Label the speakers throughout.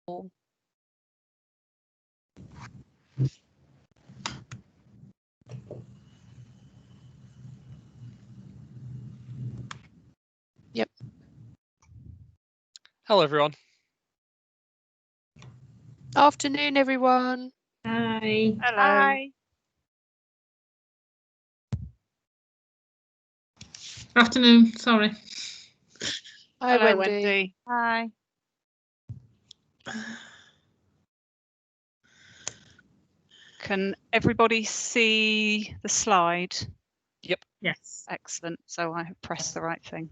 Speaker 1: Yep.
Speaker 2: Hello, everyone.
Speaker 1: Afternoon, everyone.
Speaker 3: Hi.
Speaker 4: Hello.
Speaker 5: Hi.
Speaker 3: Afternoon, sorry.
Speaker 1: Hi,
Speaker 4: Hello,
Speaker 1: Wendy.
Speaker 5: Hi.
Speaker 4: Can everybody see the slide?
Speaker 2: Yep.
Speaker 3: Yes.
Speaker 4: Excellent. So I have pressed the right thing.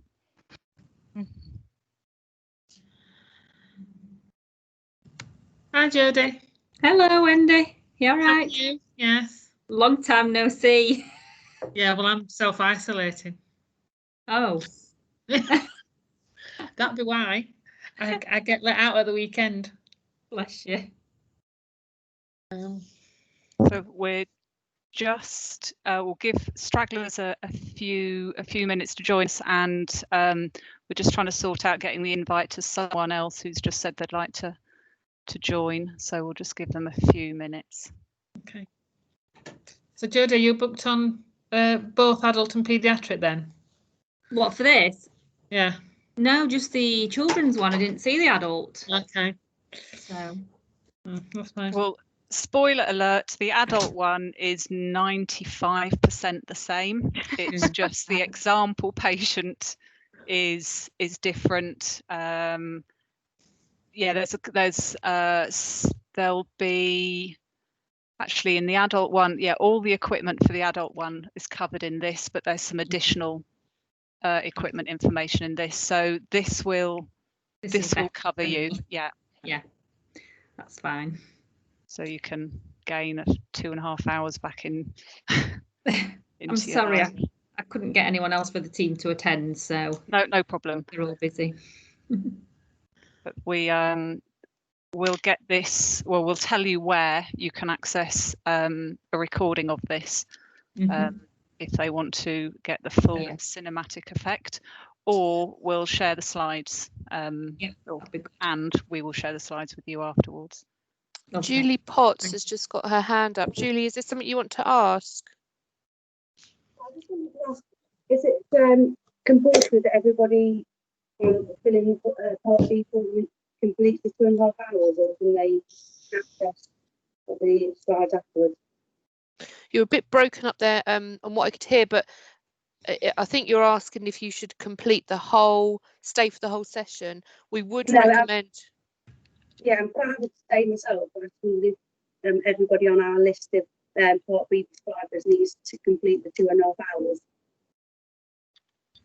Speaker 3: Hi, Jodie.
Speaker 6: Hello, Wendy. You all
Speaker 3: How are
Speaker 6: right?
Speaker 3: you? Yes.
Speaker 6: Long time no see.
Speaker 3: Yeah, well, I'm self-isolating.
Speaker 6: Oh.
Speaker 3: That'd be why. I get let out at the weekend.
Speaker 6: Bless you.
Speaker 4: So we're just we'll give stragglers a few minutes to join us, and we're just trying to sort out getting the invite to someone else who's just said they'd like to join. So we'll just give them a few minutes.
Speaker 3: Okay. So, Jodie, you booked on both adult and paediatric then?
Speaker 6: What, for this?
Speaker 3: Yeah.
Speaker 6: No, just the children's one. I didn't see the adult.
Speaker 3: Okay.
Speaker 6: So.
Speaker 3: That's fine.
Speaker 4: Well, spoiler alert, the adult one is 95% the same. It's just the example patient is different. Yeah, there'll be actually in the adult one, yeah, all the equipment for the adult one is covered in this, but there's some additional equipment information in this. So this will cover you. Yeah.
Speaker 6: Yeah. That's fine.
Speaker 4: So you can gain 2.5 hours back in.
Speaker 6: I'm sorry, I couldn't get anyone else for the team to attend, so
Speaker 4: no problem.
Speaker 6: They're all busy.
Speaker 4: But we'll get this. Well, we'll tell you where you can access a recording of this if they want to get the full cinematic effect, or we'll share the slides. And we will share the slides with you afterwards.
Speaker 1: Okay. Julie Potts has just got her hand up. Julie, is there something you want to ask?
Speaker 7: I just wanted to ask, is it compulsory that everybody filling Part B form completes the 2.5 hours, or can they access the slides afterwards?
Speaker 1: You're a bit broken up there on what I could hear, but I think you're asking if you should stay for the whole session. We would recommend.
Speaker 7: Yeah, I'm quite happy to stay myself, but I think everybody on our list of Part B prescribers needs to complete the 2.5 hours.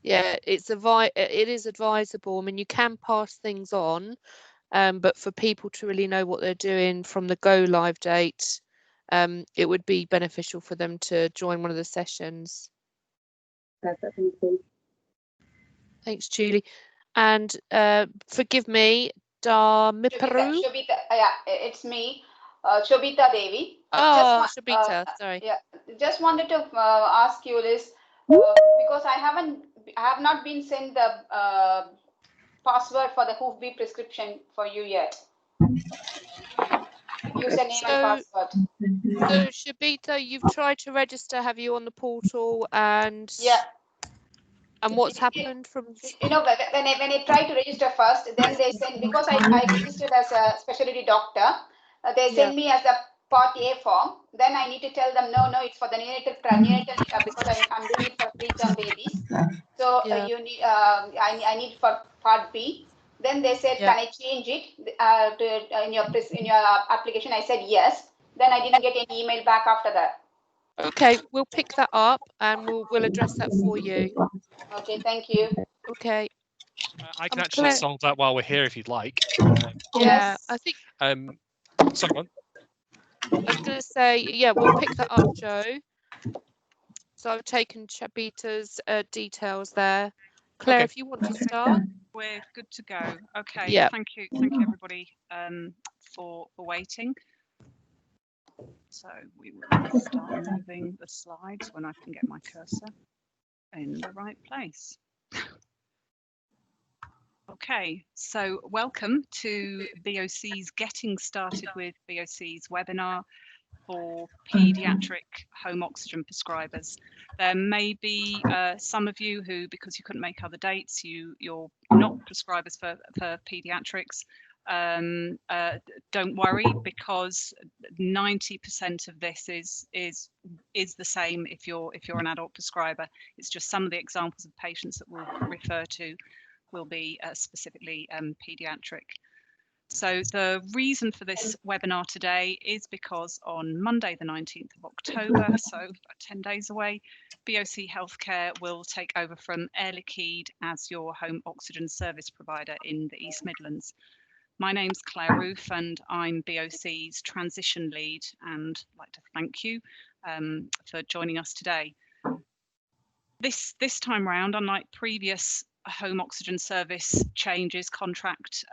Speaker 1: Yeah, it is advisable. I mean, you can pass things on, but for people to really know what they're doing from the go live date, it would be beneficial for them to join one of the sessions.
Speaker 7: Perfect, thank you.
Speaker 1: Thanks, Julie. And forgive me, Damiparu?
Speaker 5: Shobita, yeah, it's me, Shobita Devi.
Speaker 1: Shobita, sorry.
Speaker 5: Yeah, just wanted to ask you this, because I have not been sent the password for the Hoof B prescription for you yet. Username and password.
Speaker 1: So Shobita, you've tried to register, have you, on the portal, and and what's happened from?
Speaker 5: You know, when I tried to register first, then they sent, because I registered as a specialty doctor, they send me as a Part A form. Then I need to tell them no, it's for the neonatal because I'm doing it for preterm babies. So you need I need for Part B. Then they said, can I change it in your application? I said yes. Then I didn't get any email back after that.
Speaker 1: Okay, we'll pick that up and we'll address that for you.
Speaker 5: Okay, thank you.
Speaker 1: Okay.
Speaker 2: I can actually solve that while we're here if you'd like.
Speaker 1: Yeah, I think.
Speaker 2: Sorry, one.
Speaker 1: I was going to say, yeah, we'll pick that up, Joe. So I've taken Shobita's details there. Claire, if you want to start.
Speaker 4: We're good to go. Okay.
Speaker 1: Yeah.
Speaker 4: Thank you everybody for waiting. So we will start moving the slides when I can get my cursor in the right place. Okay, so welcome to BOC's Getting Started with BOC's webinar for paediatric home oxygen prescribers. There may be some of you who, because you couldn't make other dates, you're not prescribers for paediatrics. Don't worry, because 90% of this is the same if you're an adult prescriber. It's just some of the examples of patients that we'll refer to will be specifically paediatric. So the reason for this webinar today is because on Monday the 19th of October, so about 10 days away, BOC Healthcare will take over from Air Liquide as your home oxygen service provider in the East Midlands. My name's Claire Roof and I'm BOC's transition lead, and I'd like to thank you for joining us today. This time round, unlike previous home oxygen service changes, contract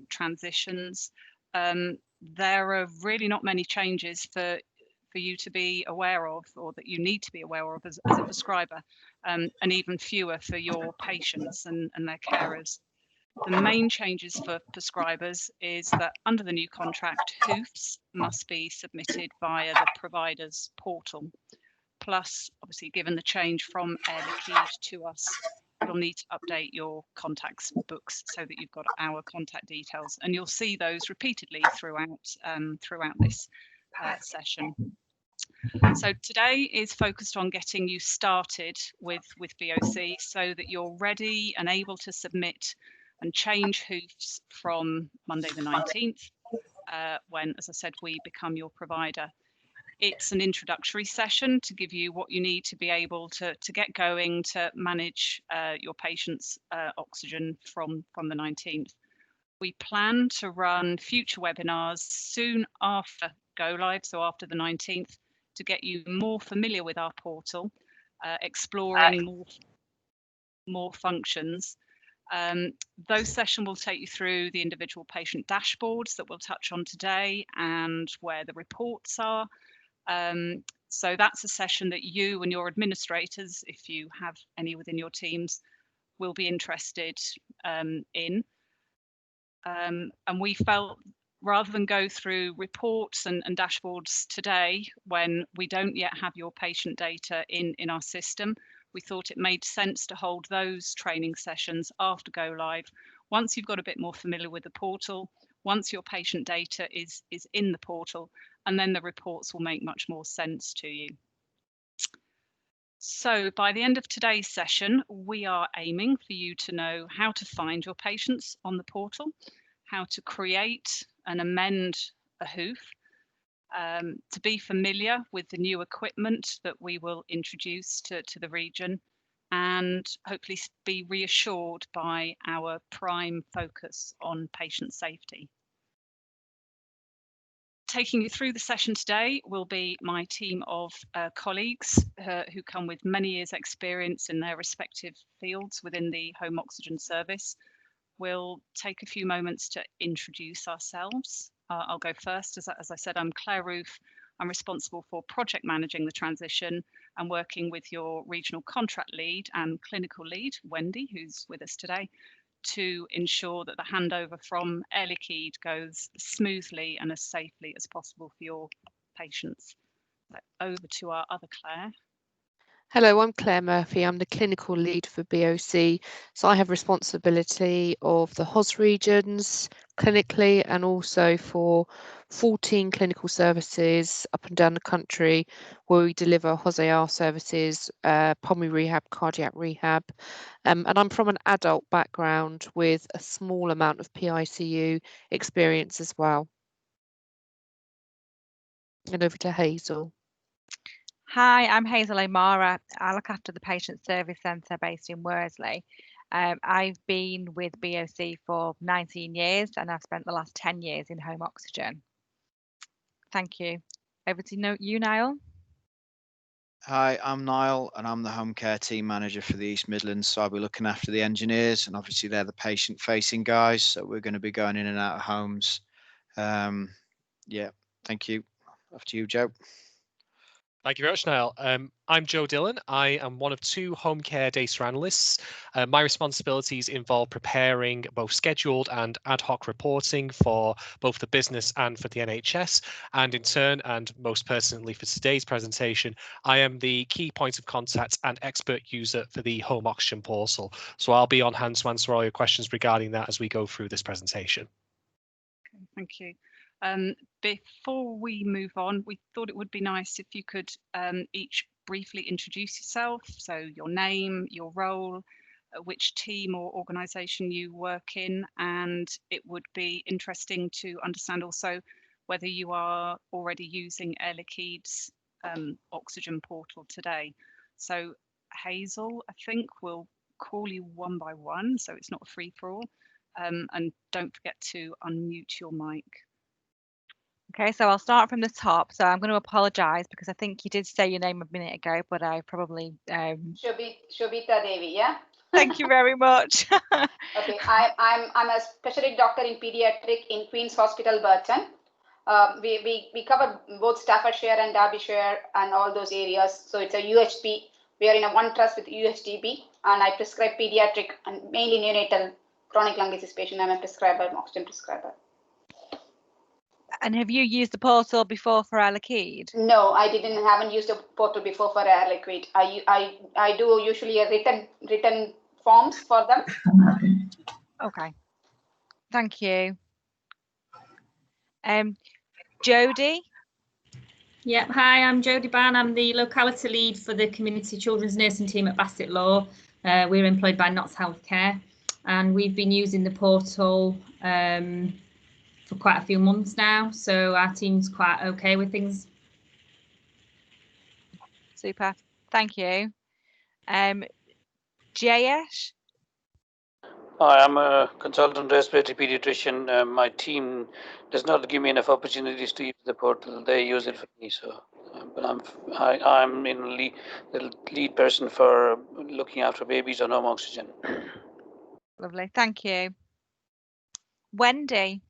Speaker 4: transitions, there are really not many changes for you to be aware of, or that you need to be aware of as a prescriber, and even fewer for your patients and their carers. The main changes for prescribers is that under the new contract, HOOFs must be submitted via the provider's portal. Plus, obviously, given the change from Air Liquide to us, you'll need to update your contacts books so that you've got our contact details, and you'll see those repeatedly throughout this session. So today is focused on getting you started with BOC so that you're ready and able to submit and change HOOFs from Monday the 19th, when, as I said, we become your provider. It's an introductory session to give you what you need to be able to get going to manage your patient's oxygen from the 19th. We plan to run future webinars soon after go live, so after the 19th, to get you more familiar with our portal, exploring more functions. Those sessions will take you through the individual patient dashboards that we'll touch on today and where the reports are. So that's a session that you and your administrators, if you have any within your teams, will be interested in. And we felt, rather than go through reports and dashboards today when we don't yet have your patient data in our system, we thought it made sense to hold those training sessions after go live. Once you've got a bit more familiar with the portal, once your patient data is in the portal, and then the reports will make much more sense to you. So by the end of today's session, we are aiming for you to know how to find your patients on the portal, how to create and amend a HOOF, to be familiar with the new equipment that we will introduce to the region, and hopefully be reassured by our prime focus on patient safety. Taking you through the session today will be my team of colleagues who come with many years' experience in their respective fields within the home oxygen service. We'll take a few moments to introduce ourselves. I'll go first. As I said, I'm Claire Roof. I'm responsible for project managing the transition and working with your regional contract lead and clinical lead, Wendy, who's with us today, to ensure that the handover from Air Liquide goes smoothly and as safely as possible for your patients. So over to our other Claire.
Speaker 1: Hello, I'm Claire Murphy. I'm the clinical lead for BOC. So I have responsibility of the HOS regions clinically, and also for 14 clinical services up and down the country where we deliver HOS-AR services, pulmonary rehab, cardiac rehab. And I'm from an adult background with a small amount of PICU experience as well. And over to Hazel.
Speaker 8: Hi, I'm Hazel O'Mara. I look after the Patient Service Centre based in Worsley. I've been with BOC for 19 years and I've spent the last 10 years in home oxygen. Thank you. Over to you, Niall.
Speaker 9: Hi, I'm Niall and I'm the home care team manager for the East Midlands. So I'll be looking after the engineers, and obviously they're the patient facing guys. So we're going to be going in and out of homes. Yeah, thank you. Off to you, Joe.
Speaker 2: Thank you very much, Niall. I'm Joe Dillon. I am one of 2 home care data analysts. My responsibilities involve preparing both scheduled and ad hoc reporting for both the business and for the NHS. And in turn, and most pertinently for today's presentation, I am the key point of contact and expert user for the Home Oxygen portal. So I'll be on hand to answer all your questions regarding that as we go through this presentation.
Speaker 4: Okay, thank you. Before we move on, we thought it would be nice if you could each briefly introduce yourself, so your name, your role, which team or organisation you work in, and it would be interesting to understand also whether you are already using Air Liquide's Oxygen portal today. So Hazel, I think we'll call you one by one, so it's not a free-for-all, and don't forget to unmute your mic.
Speaker 8: Okay, so I'll start from the top. So I'm going to apologise because I think you did say your name a minute ago, but I probably
Speaker 5: Shobita Devi, yeah.
Speaker 8: Thank you very much.
Speaker 5: Okay, I'm a specialty doctor in paediatric in Queen's Hospital, Burton. We cover both Staffordshire and Derbyshire and all those areas. So it's a UHP. We are in a one trust with UHDB, and I prescribe pediatric and mainly neonatal chronic lung disease patient. I'm a prescriber, oxygen prescriber.
Speaker 8: And have you used the portal before for Air Liquide?
Speaker 5: No, I haven't used the portal before for Air Liquide. I do usually a written forms for them.
Speaker 8: Okay, thank you. Jodie?
Speaker 6: Yep, hi, I'm Jodie Barn. I'm the locality lead for the community children's nursing team at Bassett Law. We're employed by Notts Healthcare, and we've been using the portal for quite a few months now, so our team's quite okay with things.
Speaker 8: Super, thank you. Jayesh?
Speaker 10: I'm a consultant respiratory pediatrician. My team does not give me enough opportunities to use the portal. They use it for me, so but I'm the lead person for looking after babies on home oxygen.
Speaker 8: Lovely, thank you. Wendy?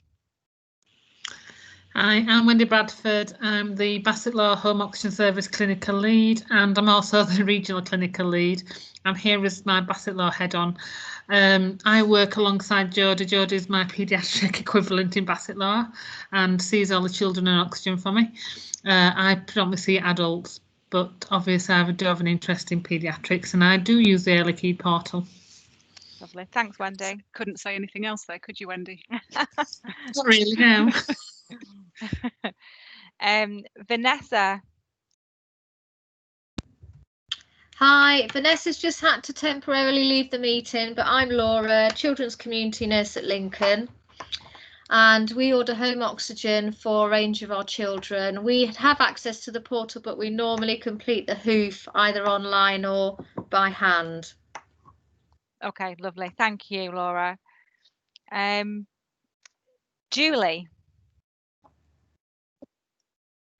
Speaker 3: Hi, I'm Wendy Bradford. I'm the Bassett Law Home Oxygen Service Clinical Lead, and I'm also the Regional Clinical Lead. I'm here as my Bassett Law head-on. I work alongside Jodie. Jodie's my paediatric equivalent in Bassett Law and sees all the children on oxygen for me. I predominantly see adults, but obviously I do have an interest in paediatrics, and I do use the Air Liquide portal.
Speaker 8: Lovely, thanks Wendy.
Speaker 4: Couldn't say anything else there, could you, Wendy?
Speaker 3: Not really, no.
Speaker 8: Vanessa?
Speaker 11: Hi, Vanessa's just had to temporarily leave the meeting, but I'm Laura, Children's Community Nurse at Lincoln, and we order home oxygen for a range of our children. We have access to the portal, but we normally complete the hoof either online or by hand.
Speaker 8: Okay, lovely, thank you, Laura. Julie?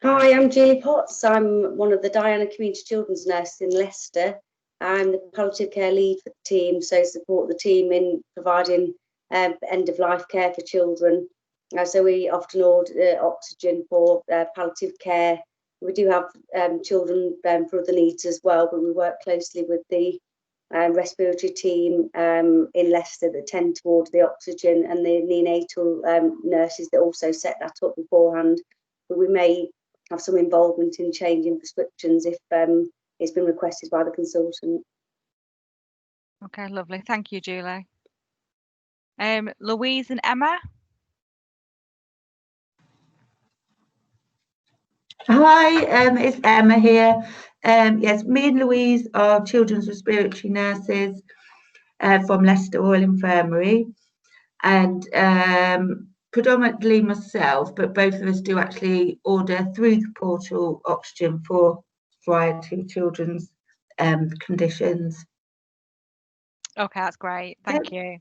Speaker 7: Hi, I'm Julie Potts. I'm one of the Diana Community Children's Nurses in Leicester. I'm the palliative care lead for the team, so support the team in providing end-of-life care for children. So we often order oxygen for palliative care. We do have children for other needs as well, but we work closely with the respiratory team in Leicester that tend to order the oxygen, and the neonatal nurses that also set that up beforehand. But we may have some involvement in changing prescriptions if it's been requested by the consultant.
Speaker 8: Okay, lovely. Thank you, Julie. Louise and Emma?
Speaker 12: Hi, it's Emma here. Yes, me and Louise are children's respiratory nurses from Leicester Royal Infirmary, and predominantly myself, but both of us do actually order through the portal oxygen for a variety of children's conditions.
Speaker 8: Okay, that's great. Thank you.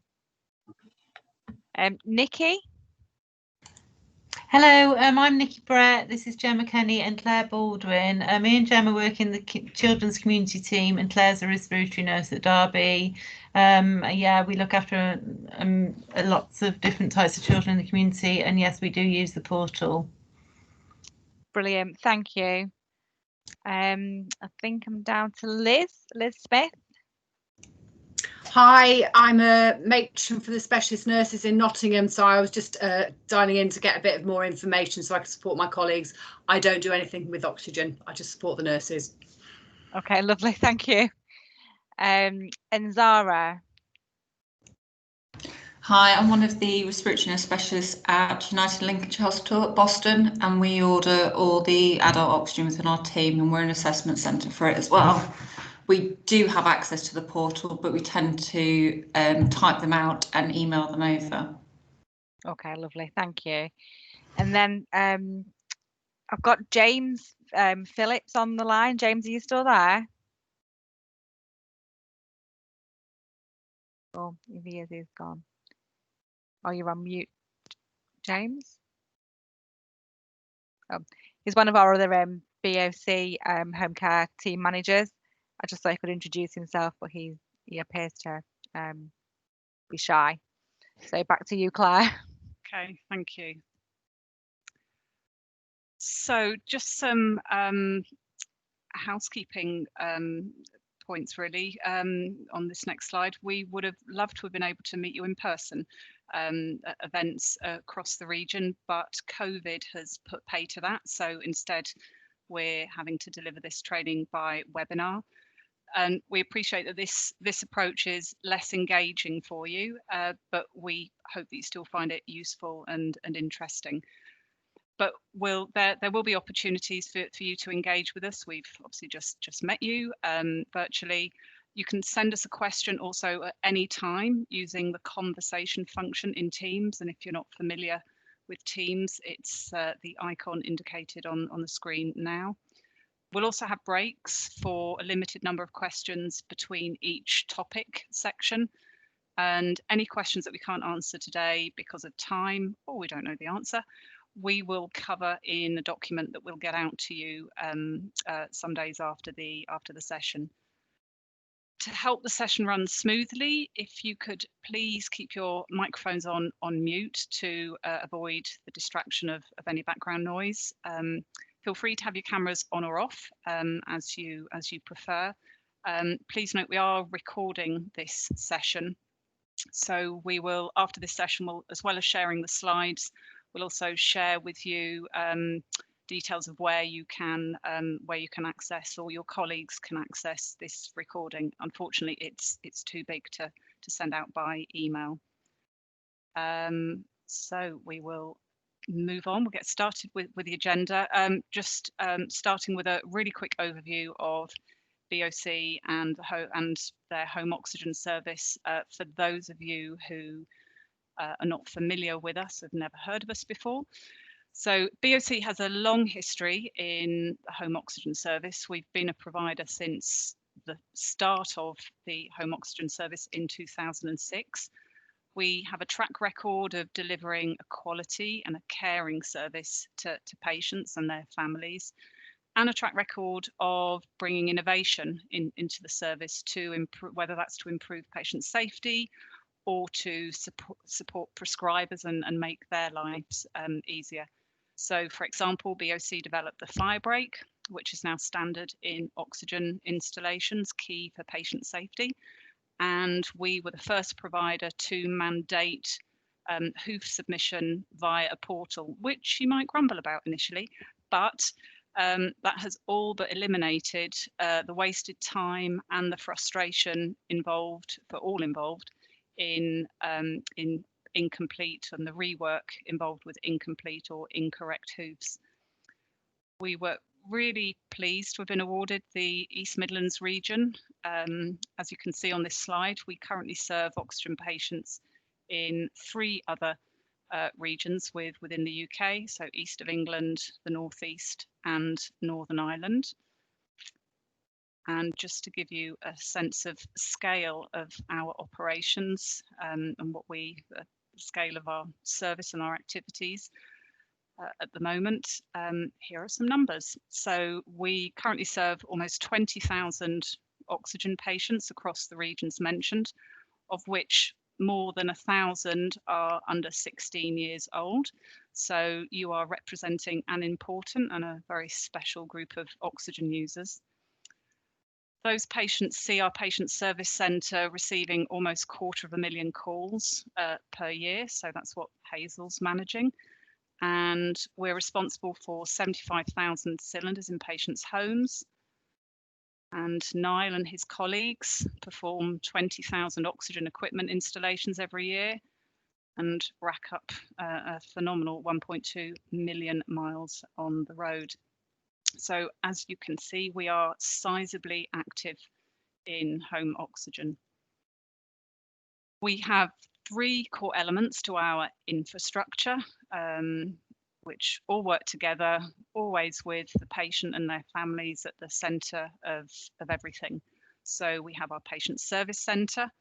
Speaker 8: Nikki?
Speaker 13: Hello, I'm Nikki Brett. This is Gemma Kenny and Claire Baldwin. Me and Gemma work in the children's community team, and Claire's a respiratory nurse at Derby. Yeah, we look after lots of different types of children in the community, and yes, we do use the portal.
Speaker 8: Brilliant, thank you. I think I'm down to Liz Smith.
Speaker 14: Hi, I'm a matron for the specialist nurses in Nottingham, so I was just dialing in to get a bit of more information so I can support my colleagues. I don't do anything with oxygen, I just support the nurses.
Speaker 8: Okay, lovely, thank you. And Zara.
Speaker 15: Hi, I'm one of the respiratory nurse specialists at United Lincolnshire Hospital at Boston, and we order all the adult oxygen within our team, and we're an assessment centre for it as well. We do have access to the portal, but we tend to type them out and email them over.
Speaker 8: Okay, lovely, thank you. And then I've got James Phillips on the line. James, are you still there? Oh, if he is, he's gone. Oh, you're on mute, James. Oh, he's one of our other BOC home care team managers. I just thought he could introduce himself, but he appears to be shy. So back to you, Claire.
Speaker 4: Okay, thank you. So just some housekeeping points really on this next slide. We would have loved to have been able to meet you in person at events across the region, but COVID has put pay to that. So instead, we're having to deliver this training by webinar. And we appreciate that this approach is less engaging for you, but we hope that you still find it useful and interesting. But there will be opportunities for you to engage with us. We've obviously just met you virtually. You can send us a question also at any time using the conversation function in Teams. And if you're not familiar with Teams, it's the icon indicated on the screen now. We'll also have breaks for a limited number of questions between each topic section. And any questions that we can't answer today because of time, or we don't know the answer, we will cover in a document that we'll get out to you some days after the session. To help the session run smoothly, if you could please keep your microphones on mute to avoid the distraction of any background noise. Feel free to have your cameras on or off as you prefer. Please note we are recording this session, so we will, after this session, as well as sharing the slides, we'll also share with you details of where you can access, or your colleagues can access, this recording. Unfortunately, it's too big to send out by email. So we will move on. We'll get started with the agenda. Starting with a really quick overview of BOC and their home oxygen service for those of you who are not familiar with us, have never heard of us before. So BOC has a long history in the home oxygen service. We've been a provider since the start of the home oxygen service in 2006. We have a track record of delivering a quality and a caring service to patients and their families, and a track record of bringing innovation into the service to improve, whether that's to improve patient safety or to support prescribers and make their lives easier. So, for example, BOC developed the fire break, which is now standard in oxygen installations, key for patient safety. And we were the first provider to mandate hoof submission via a portal, which you might grumble about initially, but that has all but eliminated the wasted time and the frustration involved for all involved in incomplete, and the rework involved with incomplete or incorrect hooves. We were really pleased to have been awarded the East Midlands region. As you can see on this slide, we currently serve oxygen patients in 3 other regions within the UK, so East of England, the North East and Northern Ireland. And just to give you a sense of scale of our operations and what the scale of our service and our activities at the moment, here are some numbers. So we currently serve almost 20,000 oxygen patients across the regions mentioned, of which more than 1,000 are under 16 years old. So you are representing an important and a very special group of oxygen users. Those patients see our patient service centre receiving almost 250,000 calls per year. So that's what Hazel's managing. And we're responsible for 75,000 cylinders in patients' homes. And Niall and his colleagues perform 20,000 oxygen equipment installations every year and rack up a phenomenal 1.2 million miles on the road. So as you can see, we are sizably active in home oxygen. We have 3 core elements to our infrastructure, which all work together, always with the patient and their families at the centre of everything. So we have our patient service centre,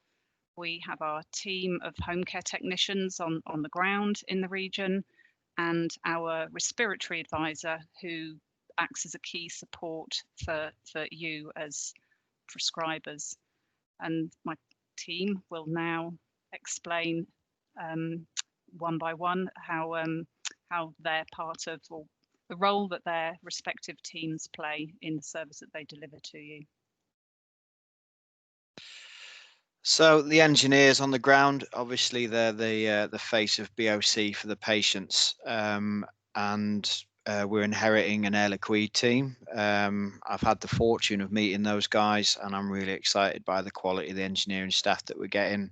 Speaker 4: we have our team of home care technicians on the ground in the region, and our respiratory advisor who acts as a key support for you as prescribers. And my team will now explain one by one how they're part of, or the role that their respective teams play in the service that they deliver to you.
Speaker 9: So the engineers on the ground, obviously they're the face of BOC for the patients, and we're inheriting an Air Liquide team. I've had the fortune of meeting those guys, and I'm really excited by the quality of the engineering staff that we're getting.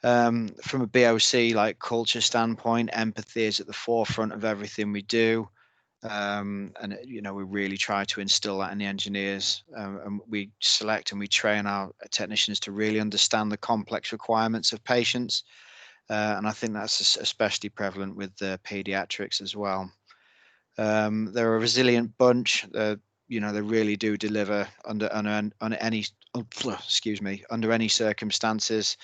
Speaker 9: From a BOC like culture standpoint, empathy is at the forefront of everything we do. And you know, we really try to instill that in the engineers, and we select and we train our technicians to really understand the complex requirements of patients, and I think that's especially prevalent with the pediatrics as well. They're a resilient bunch. You know, they really do deliver under any under any circumstances.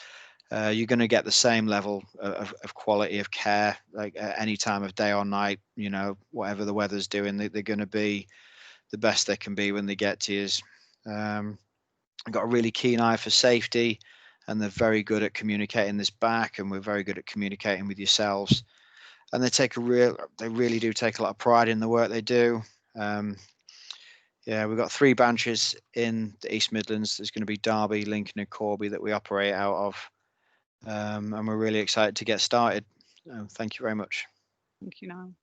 Speaker 9: You're going to get the same level of quality of care, like at any time of day or night. You know, whatever the weather's doing, they're going to be the best they can be when they get to you. I've got a really keen eye for safety, and they're very good at communicating this back, and we're very good at communicating with yourselves. And they really do take a lot of pride in the work they do. Yeah, we've got 3 branches in the East Midlands. There's going to be Derby, Lincoln, and Corby that we operate out of. And we're really excited to get started. Thank you very much.
Speaker 4: Thank you, Niall.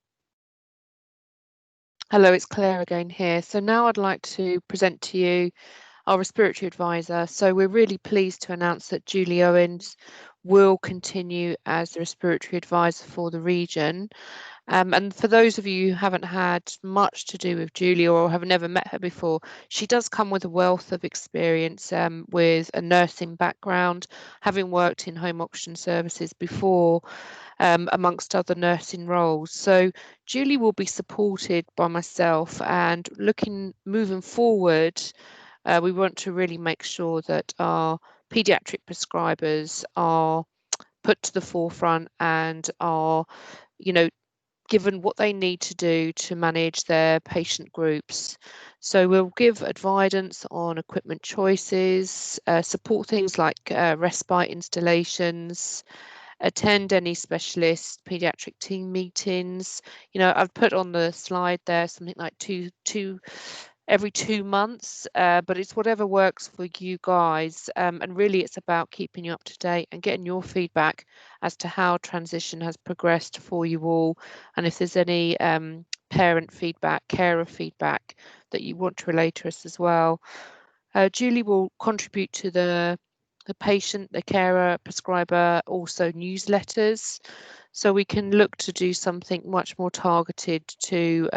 Speaker 1: Hello, it's Claire again here. So now I'd like to present to you our respiratory advisor. So we're really pleased to announce that Julie Owens will continue as the respiratory advisor for the region. And for those of you who haven't had much to do with Julie or have never met her before, she does come with a wealth of experience with a nursing background, having worked in home oxygen services before, amongst other nursing roles. So Julie will be supported by myself, and moving forward, we want to really make sure that our paediatric prescribers are put to the forefront and are, you know, given what they need to do to manage their patient groups. So we'll give advice on equipment choices, support things like respite installations, attend any specialist paediatric team meetings. You know, I've put on the slide there something like every 2 months, but it's whatever works for you guys, and really it's about keeping you up to date and getting your feedback as to how transition has progressed for you all, and if there's any parent feedback, carer feedback that you want to relay to us as well. Julie will contribute to the patient, the carer, prescriber, also newsletters, so we can look to do something much more targeted to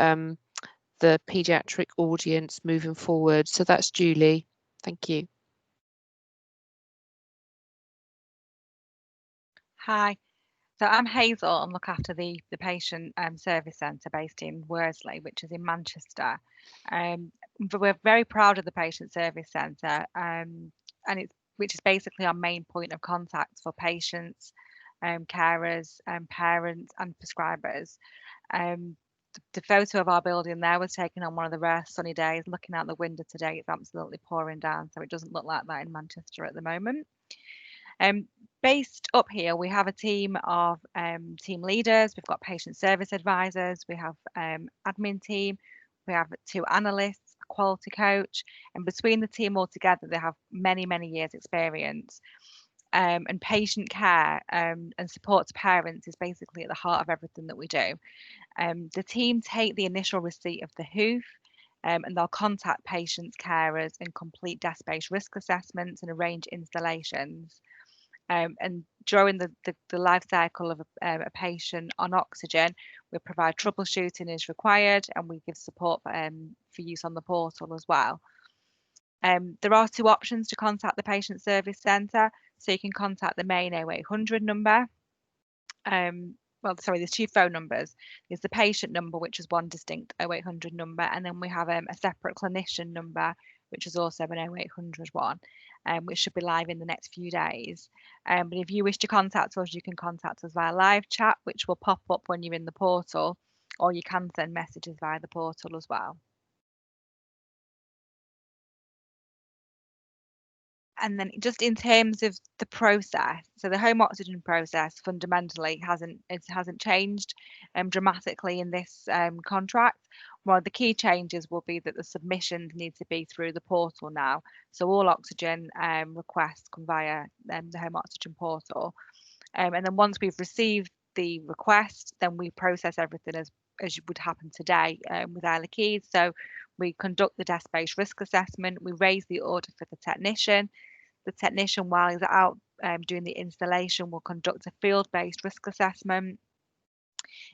Speaker 1: the paediatric audience moving forward. So that's Julie. Thank you.
Speaker 8: Hi, so I'm Hazel and look after the patient service centre based in Worsley, which is in Manchester. But we're very proud of the patient service centre, which is basically our main point of contact for patients, carers, parents and prescribers. The photo of our building there was taken on one of the rare sunny days. Looking out the window today, it's absolutely pouring down, so it doesn't look like that in Manchester at the moment. Based up here, we have a team of team leaders, we've got patient service advisors, we have admin team, we have 2 analysts, a quality coach, and between the team altogether, they have many, many years experience. And patient care and support to parents is basically at the heart of everything that we do. The team take the initial receipt of the hoof and they'll contact patients, carers and complete desk-based risk assessments and arrange installations. And during the life cycle of a patient on oxygen, we provide troubleshooting as required and we give support for use on the portal as well. There are 2 options to contact the patient service centre. So you can contact the main 0800 number. Well, sorry, there's 2 phone numbers. There's the patient number, which is one distinct 0800 number, and then we have a separate clinician number, which is also an 0800 one, which should be live in the next few days. But if you wish to contact us, you can contact us via live chat, which will pop up when you're in the portal, or you can send messages via the portal as well. And then just in terms of the process, so the home oxygen process fundamentally hasn't changed dramatically in this contract. One of the key changes will be that the submissions need to be through the portal now. So all oxygen requests come via the home oxygen portal. And then once we've received the request, then we process everything as would happen today with Air Liquide. So we conduct the desk-based risk assessment, we raise the order for the technician. The technician, while he's out doing the installation, will conduct a field-based risk assessment.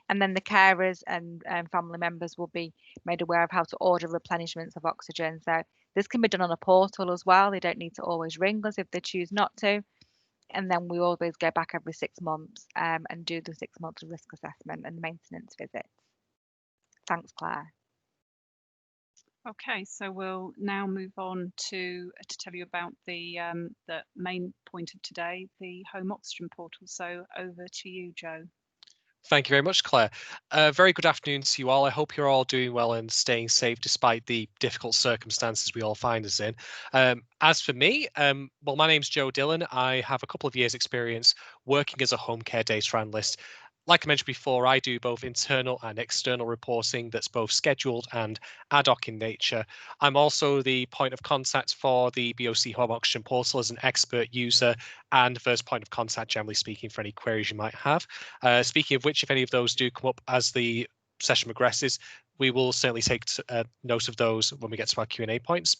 Speaker 8: And then the carers and family members will be made aware of how to order replenishments of oxygen. So this can be done on a portal as well. They don't need to always ring us if they choose not to. And then we always go back every 6 months and do the 6 months of risk assessment and maintenance visits. Thanks, Claire.
Speaker 4: Okay, so we'll now move on to tell you about the main point of today, the home oxygen portal. So over to you, Joe.
Speaker 2: Thank you very much, Claire. Very good afternoon to you all. I hope you're all doing well and staying safe despite the difficult circumstances we all find us in. As for me, well, my name's Joe Dillon. I have a couple of years experience working as a home care data analyst. Like I mentioned before, I do both internal and external reporting that's both scheduled and ad hoc in nature. I'm also the point of contact for the BOC Home Oxygen portal as an expert user and first point of contact, generally speaking, for any queries you might have. Speaking of which, if any of those do come up as the session progresses, we will certainly take note of those when we get to our Q&A points.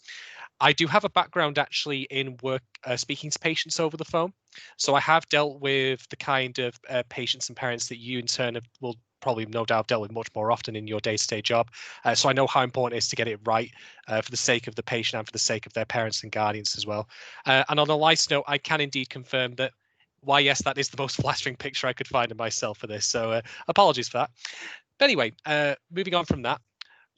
Speaker 2: I do have a background actually in work speaking to patients over the phone. So I have dealt with the kind of patients and parents that you in turn will probably no doubt dealt with much more often in your day-to-day job. So I know how important it is to get it right for the sake of the patient and for the sake of their parents and guardians as well. And on a lighter note, I can indeed confirm that, why, yes, that is the most flattering picture I could find of myself for this. So apologies for that. But anyway, moving on from that,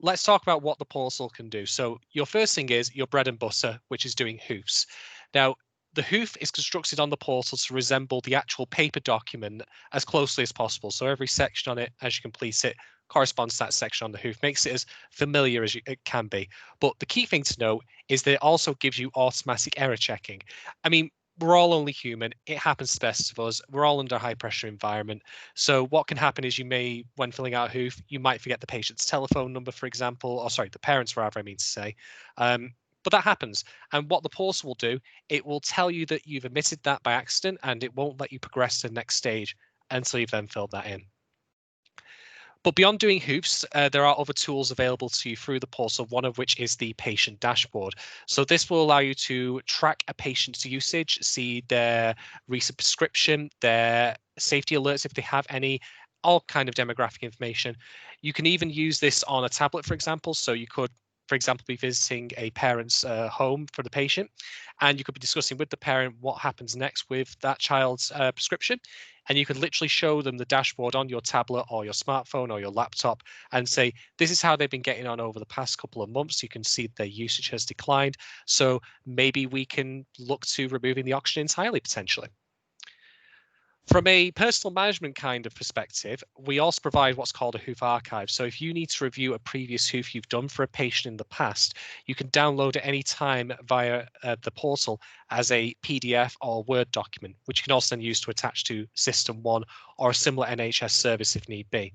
Speaker 2: let's talk about what the portal can do. So your first thing is your bread and butter, which is doing hoofs. Now, the hoof is constructed on the portal to resemble the actual paper document as closely as possible. So every section on it, as you complete it, corresponds to that section on the hoof, makes it as familiar as it can be. But the key thing to note is that it also gives you automatic error checking. I mean, we're all only human. It happens to the best of us. We're all under a high pressure environment. So what can happen is you may, when filling out a hoof, you might forget the patient's telephone number, for example, or sorry, the parents, rather, I mean to say. But that happens. And what the portal will do, it will tell you that you've omitted that by accident and it won't let you progress to the next stage until you've then filled that in. But beyond doing hoofs, there are other tools available to you through the portal, one of which is the patient dashboard. So this will allow you to track a patient's usage, see their recent prescription, their safety alerts if they have any, all kind of demographic information. You can even use this on a tablet, for example. So you could, for example, be visiting a parent's home for the patient, and you could be discussing with the parent what happens next with that child's prescription. And you could literally show them the dashboard on your tablet or your smartphone or your laptop and say, this is how they've been getting on over the past couple of months. You can see their usage has declined. So maybe we can look to removing the oxygen entirely, potentially. From a personal management kind of perspective, we also provide what's called a hoof archive. So if you need to review a previous hoof you've done for a patient in the past, you can download it any time via the portal as a PDF or Word document, which you can also then use to attach to System 1 or a similar NHS service if need be.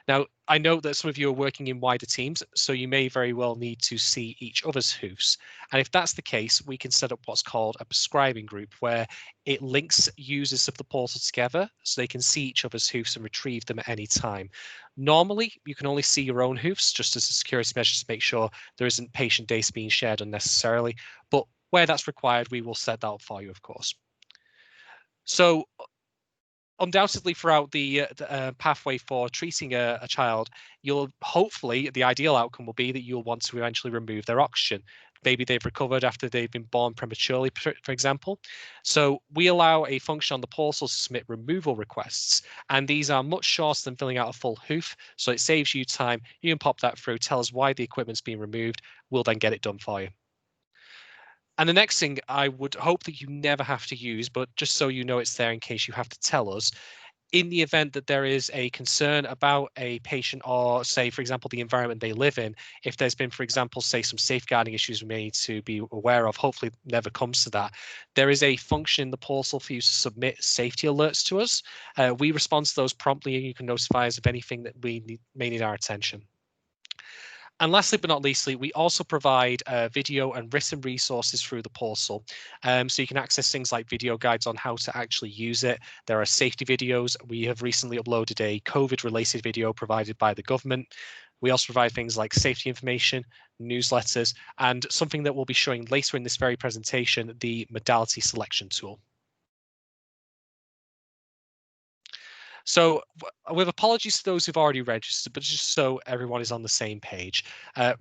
Speaker 2: Now, I know that some of you are working in wider teams, so you may very well need to see each other's hoofs. And if that's the case, we can set up what's called a prescribing group, where it links users of the portal together so they can see each other's hoofs and retrieve them at any time. Normally, you can only see your own hoofs just as a security measure to make sure there isn't patient data being shared unnecessarily. But where that's required, we will set that up for you, of course. So undoubtedly, throughout the pathway for treating a child, you'll hopefully, the ideal outcome will be that you'll want to eventually remove their oxygen. Maybe they've recovered after they've been born prematurely, for example. So we allow a function on the portal to submit removal requests, and these are much shorter than filling out a full hoof, so it saves you time. You can pop that through, tell us why the equipment's been removed, we'll then get it done for you. And the next thing I would hope that you never have to use, but just so you know it's there in case you have to tell us, in the event that there is a concern about a patient or, say, for example, the environment they live in, if there's been, for example, say some safeguarding issues we may need to be aware of, hopefully it never comes to that, there is a function in the portal for you to submit safety alerts to us. We respond to those promptly, and you can notify us of anything that may need our attention. And lastly, but not leastly, we also provide video and written resources through the portal. So you can access things like video guides on how to actually use it. There are safety videos. We have recently uploaded a COVID-related video provided by the government. We also provide things like safety information, newsletters, and something that we'll be showing later in this very presentation, the modality selection tool. So with apologies to those who've already registered, but just so everyone is on the same page,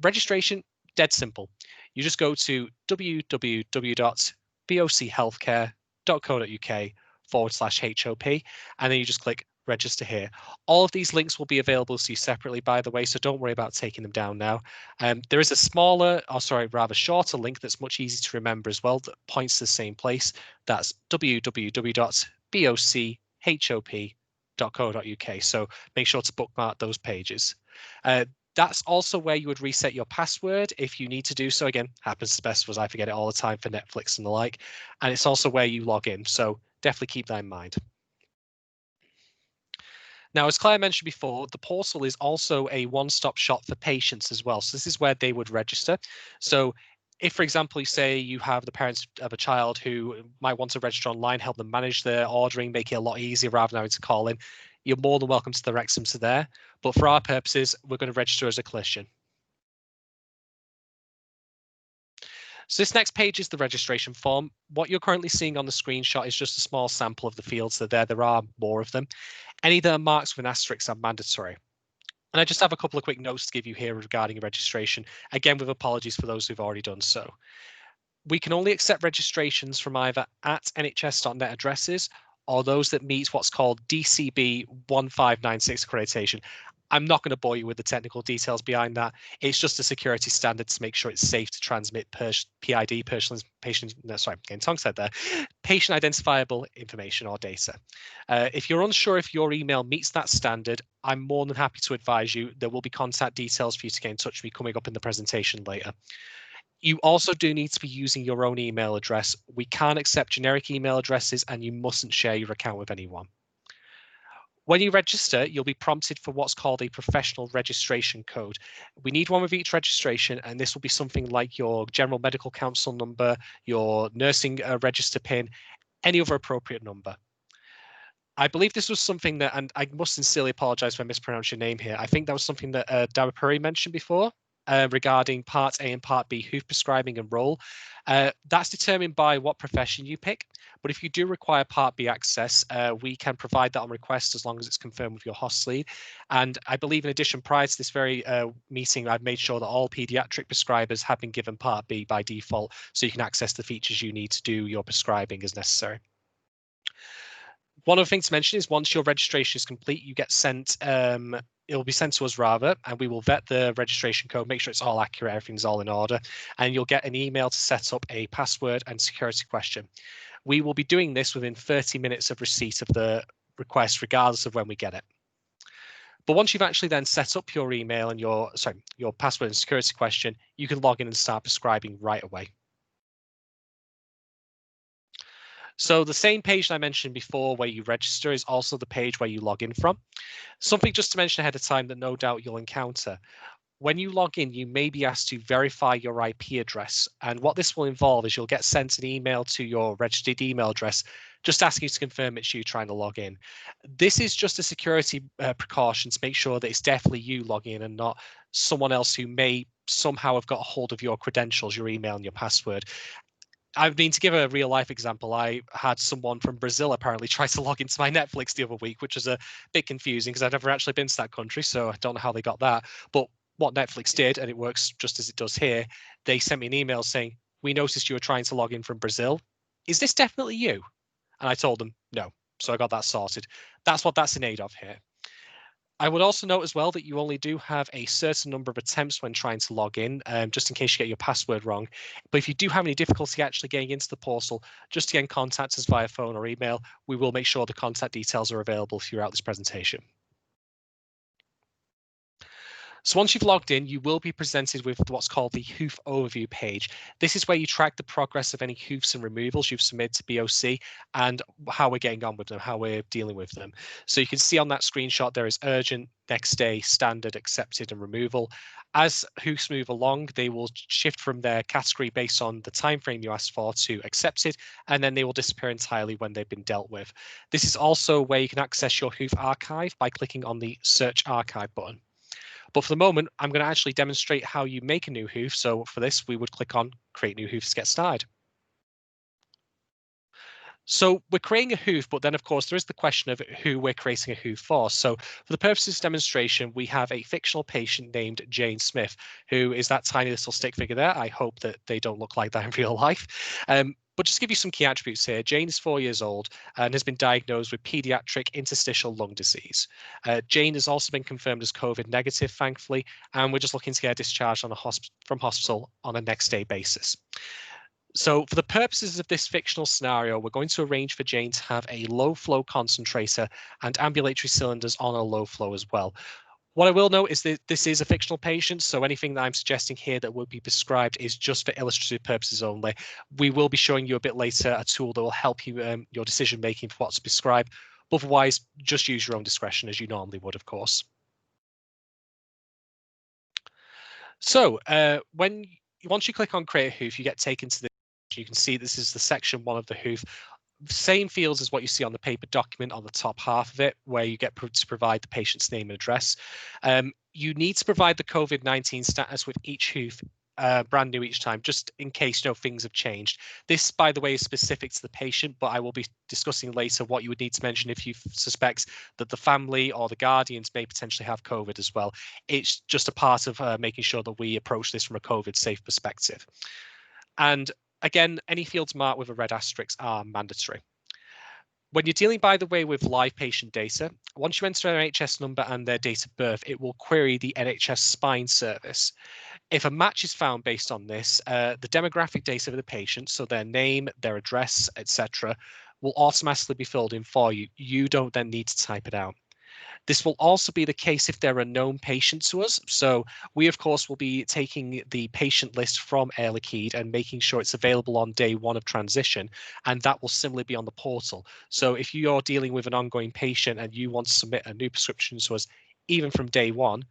Speaker 2: registration, dead simple. You just go to www.bochealthcare.co.uk/HOP, and then you just click register here. All of these links will be available to you separately, by the way, so don't worry about taking them down now. There is a smaller, or sorry, rather shorter link that's much easier to remember as well, that points to the same place. That's www.bochop.co.uk. So make sure to bookmark those pages. That's also where you would reset your password if you need to do so. Again, happens to best of us, I forget it all the time for Netflix and the like. And it's also where you log in. So definitely keep that in mind. Now, as Claire mentioned before, the portal is also a one-stop shop for patients as well. So this is where they would register. So if, for example, you say you have the parents of a child who might want to register online, help them manage their ordering, make it a lot easier rather than having to call in, you're more than welcome to direct them to there. But for our purposes, we're going to register as a clinician. So this next page is the registration form. What you're currently seeing on the screenshot is just a small sample of the fields that are there. There are more of them. Any that are marked with an asterisk are mandatory. And I just have a couple of quick notes to give you here regarding registration, again, with apologies for those who've already done so. We can only accept registrations from either @nhs.net addresses or those that meet what's called DCB 1596 accreditation. I'm not going to bore you with the technical details behind that. It's just a security standard to make sure it's safe to transmit PID, patient identifiable information or data. If you're unsure if your email meets that standard, I'm more than happy to advise you. There will be contact details for you to get in touch with me coming up in the presentation later. You also do need to be using your own email address. We can't accept generic email addresses, and you mustn't share your account with anyone. When you register, you'll be prompted for what's called a professional registration code. We need one with each registration, and this will be something like your General Medical Council number, your nursing register PIN, any other appropriate number. I believe this was something that, and I must sincerely apologize if I mispronounced your name here. I think that was something that Dawapuri mentioned before regarding Part A and Part B hoof prescribing and role. That's determined by what profession you pick. But if you do require Part B access, we can provide that on request as long as it's confirmed with your host lead. And I believe in addition, prior to this very meeting, I've made sure that all paediatric prescribers have been given Part B by default, so you can access the features you need to do your prescribing as necessary. One other thing to mention is once your registration is complete, you get sent, it will be sent to us rather, and we will vet the registration code, make sure it's all accurate, everything's all in order, and you'll get an email to set up a password and security question. We will be doing this within 30 minutes of receipt of the request, regardless of when we get it. But once you've actually then set up your email and your password and security question, you can log in and start prescribing right away. So the same page that I mentioned before where you register is also the page where you log in from. Something just to mention ahead of time that no doubt you'll encounter. When you log in, you may be asked to verify your IP address. And what this will involve is you'll get sent an email to your registered email address, just asking you to confirm it's you trying to log in. This is just a security precaution to make sure that it's definitely you logging in and not someone else who may somehow have got a hold of your credentials, your email and your password. I mean, to give a real life example, I had someone from Brazil apparently try to log into my Netflix the other week, which was a bit confusing because I'd never actually been to that country, so I don't know how they got that. But what Netflix did, and it works just as it does here, they sent me an email saying, "We noticed you were trying to log in from Brazil. Is this definitely you?" And I told them no. So I got that sorted. That's what that's in aid of here. I would also note as well that you only do have a certain number of attempts when trying to log in, just in case you get your password wrong. But if you do have any difficulty actually getting into the portal, just again, contact us via phone or email. We will make sure the contact details are available throughout this presentation. So once you've logged in, you will be presented with what's called the HOOF overview page. This is where you track the progress of any HOOFs and removals you've submitted to BOC and how we're getting on with them, how we're dealing with them. So you can see on that screenshot, there is urgent, next day, standard, accepted, and removal. As HOOFs move along, they will shift from their category based on the time frame you asked for to accepted, and then they will disappear entirely when they've been dealt with. This is also where you can access your HOOF archive by clicking on the Search Archive button. But for the moment, I'm going to actually demonstrate how you make a new HOOF. So for this, we would click on Create New HOOF to get started. So we're creating a HOOF, but then of course there is the question of who we're creating a HOOF for. So for the purposes of this demonstration, we have a fictional patient named Jane Smith, who is that tiny little stick figure there. I hope that they don't look like that in real life. But just to give you some key attributes here, Jane is 4 years old and has been diagnosed with paediatric interstitial lung disease. Jane has also been confirmed as COVID negative, thankfully, and we're just looking to get her discharged from hospital on a next day basis. So for the purposes of this fictional scenario, we're going to arrange for Jane to have a low flow concentrator and ambulatory cylinders on a low flow as well. What I will note is that this is a fictional patient, so anything that I'm suggesting here that will be prescribed is just for illustrative purposes only. We will be showing you a bit later a tool that will help you your decision making for what to prescribe. Otherwise, just use your own discretion as you normally would, of course. So once you click on Create a HOOF, you get taken to the. You can see this is the section 1 of the HOOF. Same fields as what you see on the paper document on the top half of it, where you get to provide the patient's name and address. You need to provide the COVID-19 status with each HOOF, brand new each time, just in case things have changed. This, by the way, is specific to the patient, but I will be discussing later what you would need to mention if you suspect that the family or the guardians may potentially have COVID as well. It's just a part of making sure that we approach this from a COVID-safe perspective. And again, any fields marked with a red asterisk are mandatory. When you're dealing, by the way, with live patient data, once you enter an NHS number and their date of birth, it will query the NHS Spine service. If a match is found based on this, the demographic data of the patient, so their name, their address, etc., will automatically be filled in for you. You don't then need to type it out. This will also be the case if they're a known patient to us. So we, of course, will be taking the patient list from Air Liquide and making sure it's available on day 1 of transition, and that will similarly be on the portal. So if you're dealing with an ongoing patient and you want to submit a new prescription to us, even from day 1,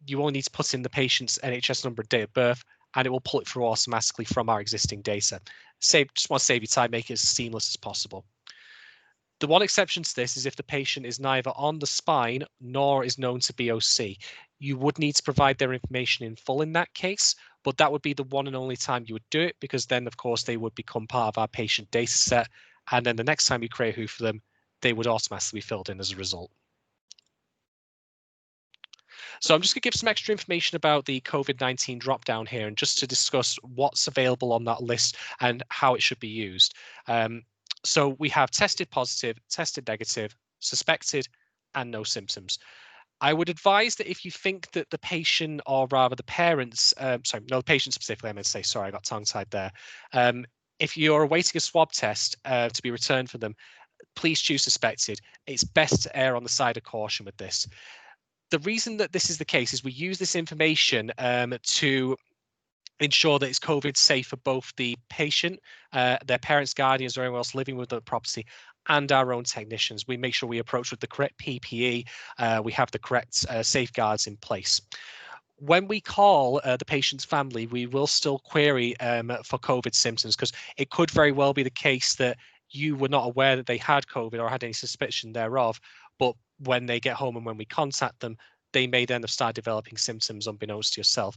Speaker 2: you only need to put in the patient's NHS number and date of birth, and it will pull it through automatically from our existing data. Just want to save you time, make it as seamless as possible. The one exception to this is if the patient is neither on the spine nor is known to BOC. You would need to provide their information in full in that case, but that would be the one and only time you would do it, because then, of course, they would become part of our patient data set. And then the next time you create a HOOF for them, they would automatically be filled in as a result. So I'm just going to give some extra information about the COVID-19 drop-down here, and just to discuss what's available on that list and how it should be used. So we have tested positive, tested negative, suspected, and no symptoms. I would advise that if you think that the patient, or rather the parents, the patient specifically, I meant to say, sorry, I got tongue-tied there. if you're awaiting a swab test to be returned for them, please choose suspected. It's best to err on the side of caution with this. The reason that this is the case is we use this information to ensure that it's COVID safe for both the patient, their parents, guardians, or anyone else living with the property, and our own technicians. We make sure we approach with the correct PPE, we have the correct safeguards in place. When we call the patient's family, we will still query for COVID symptoms, because it could very well be the case that you were not aware that they had COVID or had any suspicion thereof, but when they get home and when we contact them, they may then have started developing symptoms unbeknownst to yourself.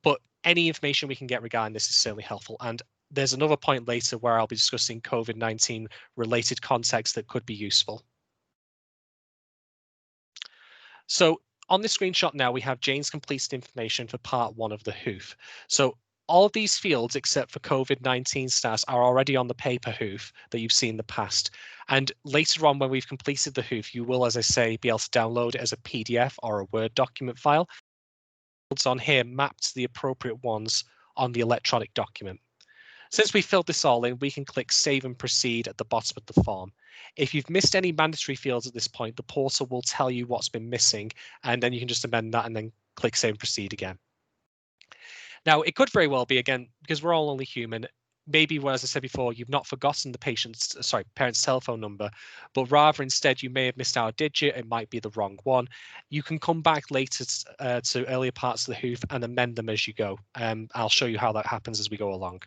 Speaker 2: But any information we can get regarding this is certainly helpful. And there's another point later where I'll be discussing COVID-19 related context that could be useful. So on this screenshot now, we have Jane's completed information for part 1 of the hoof. So all of these fields, except for COVID-19 status, are already on the paper hoof that you've seen in the past. And later on, when we've completed the hoof, you will, as I say, be able to download it as a PDF or a Word document file. Fields on here mapped to the appropriate ones on the electronic document. Since we filled this all in, we can click Save and Proceed at the bottom of the form. If you've missed any mandatory fields at this point, the portal will tell you what's been missing, and then you can just amend that and then click Save and Proceed again. Now, it could very well be, again, because we're all only human, maybe, well, as I said before, you've not forgotten the parent's telephone number, but rather instead you may have missed out a digit, it might be the wrong one. You can come back later to earlier parts of the hoof and amend them as you go. I'll show you how that happens as we go along.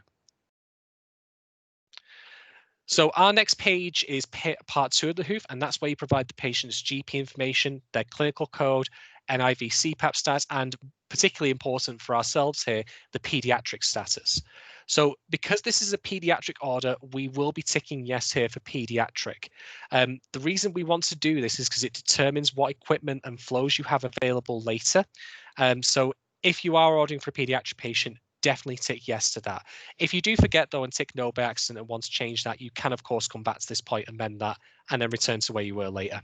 Speaker 2: So our next page is part 2 of the hoof, and that's where you provide the patient's GP information, their clinical code, NIV CPAP status, and particularly important for ourselves here, the pediatric status. So because this is a pediatric order, we will be ticking yes here for pediatric. The reason we want to do this is because it determines what equipment and flows you have available later. So if you are ordering for a pediatric patient, definitely tick yes to that. If you do forget though and tick no by accident and want to change that, you can of course come back to this point, amend that, and then return to where you were later.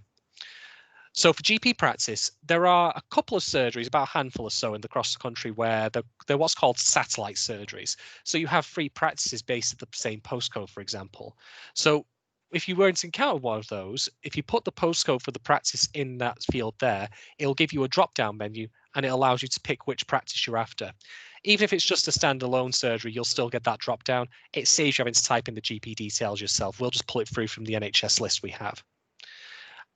Speaker 2: So for GP practice, there are a couple of surgeries, about a handful or so across the country, where they're what's called satellite surgeries. So you have 3 practices based at the same postcode, for example. So if you weren't to encounter one of those, if you put the postcode for the practice in that field there, it'll give you a drop-down menu and it allows you to pick which practice you're after. Even if it's just a standalone surgery, you'll still get that drop-down. It saves you having to type in the GP details yourself. We'll just pull it through from the NHS list we have.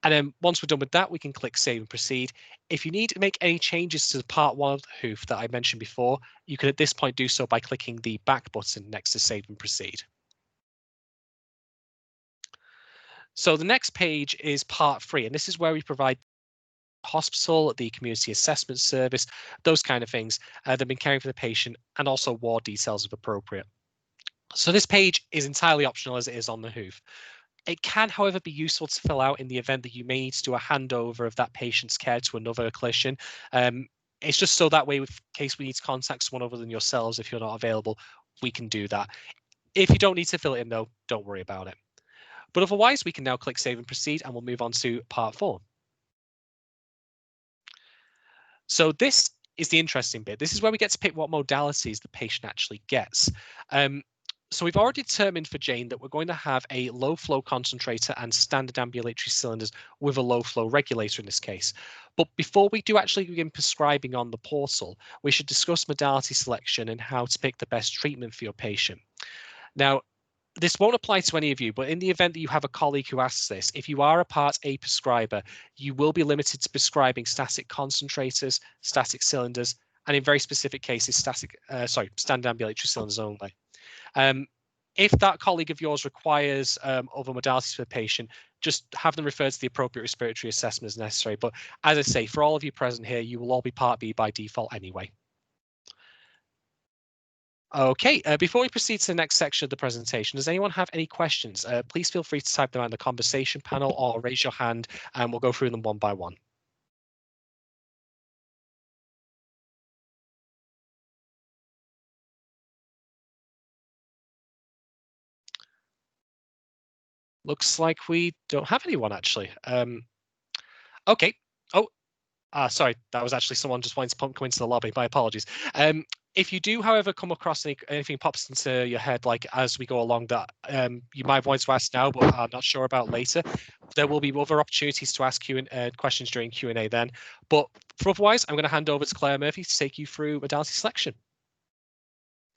Speaker 2: And then once we're done with that, we can click Save and Proceed. If you need to make any changes to part 1 of the hoof that I mentioned before, you can at this point do so by clicking the back button next to Save and Proceed. So the next page is part 3, and this is where we provide hospital, the community assessment service, those kind of things that have been caring for the patient, and also ward details if appropriate. So this page is entirely optional as it is on the hoof. It can, however, be useful to fill out in the event that you may need to do a handover of that patient's care to another clinician. It's just so that way, in case we need to contact someone other than yourselves, if you're not available, we can do that. If you don't need to fill it in, though, don't worry about it. But otherwise, we can now click Save and Proceed, and we'll move on to part 4. So this is the interesting bit. This is where we get to pick what modalities the patient actually gets. So we've already determined for Jane that we're going to have a low flow concentrator and standard ambulatory cylinders with a low flow regulator in this case. But before we do actually begin prescribing on the portal, we should discuss modality selection and how to pick the best treatment for your patient. Now, this won't apply to any of you, but in the event that you have a colleague who asks this, if you are a Part A prescriber, you will be limited to prescribing static concentrators, static cylinders, and in very specific cases, standard ambulatory cylinders only. If that colleague of yours requires other modalities for the patient, just have them referred to the appropriate respiratory assessment as necessary. But as I say, for all of you present here, you will all be Part B by default anyway. Okay, before we proceed to the next section of the presentation, does anyone have any questions? Please feel free to type them out in the conversation panel or raise your hand and we'll go through them one by one. Looks like we don't have anyone actually. Okay. Oh, sorry, that was actually someone just wanting to come into the lobby. My apologies. If you do, however, come across anything pops into your head, like as we go along, that you might want to ask now, but I'm not sure about later, there will be other opportunities to ask questions during Q&A then. But for otherwise, I'm going to hand over to Claire Murphy to take you through modality selection.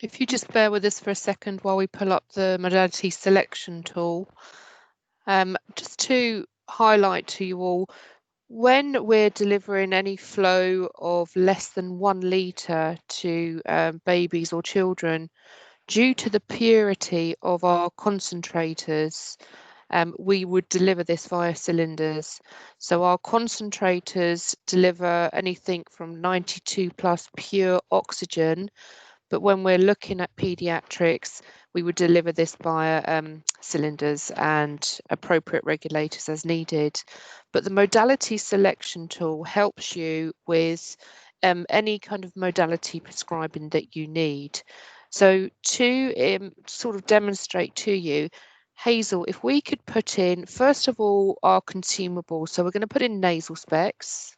Speaker 1: If you just bear with us for a second while we pull up the modality selection tool, just to highlight to you all, when we're delivering any flow of less than 1 litre to babies or children, due to the purity of our concentrators, we would deliver this via cylinders. So our concentrators deliver anything from 92 plus pure oxygen, but when we're looking at paediatrics, we would deliver this via cylinders and appropriate regulators as needed. But the modality selection tool helps you with any kind of modality prescribing that you need. So to sort of demonstrate to you, Hazel, if we could put in, first of all, our consumables. So we're going to put in nasal specs.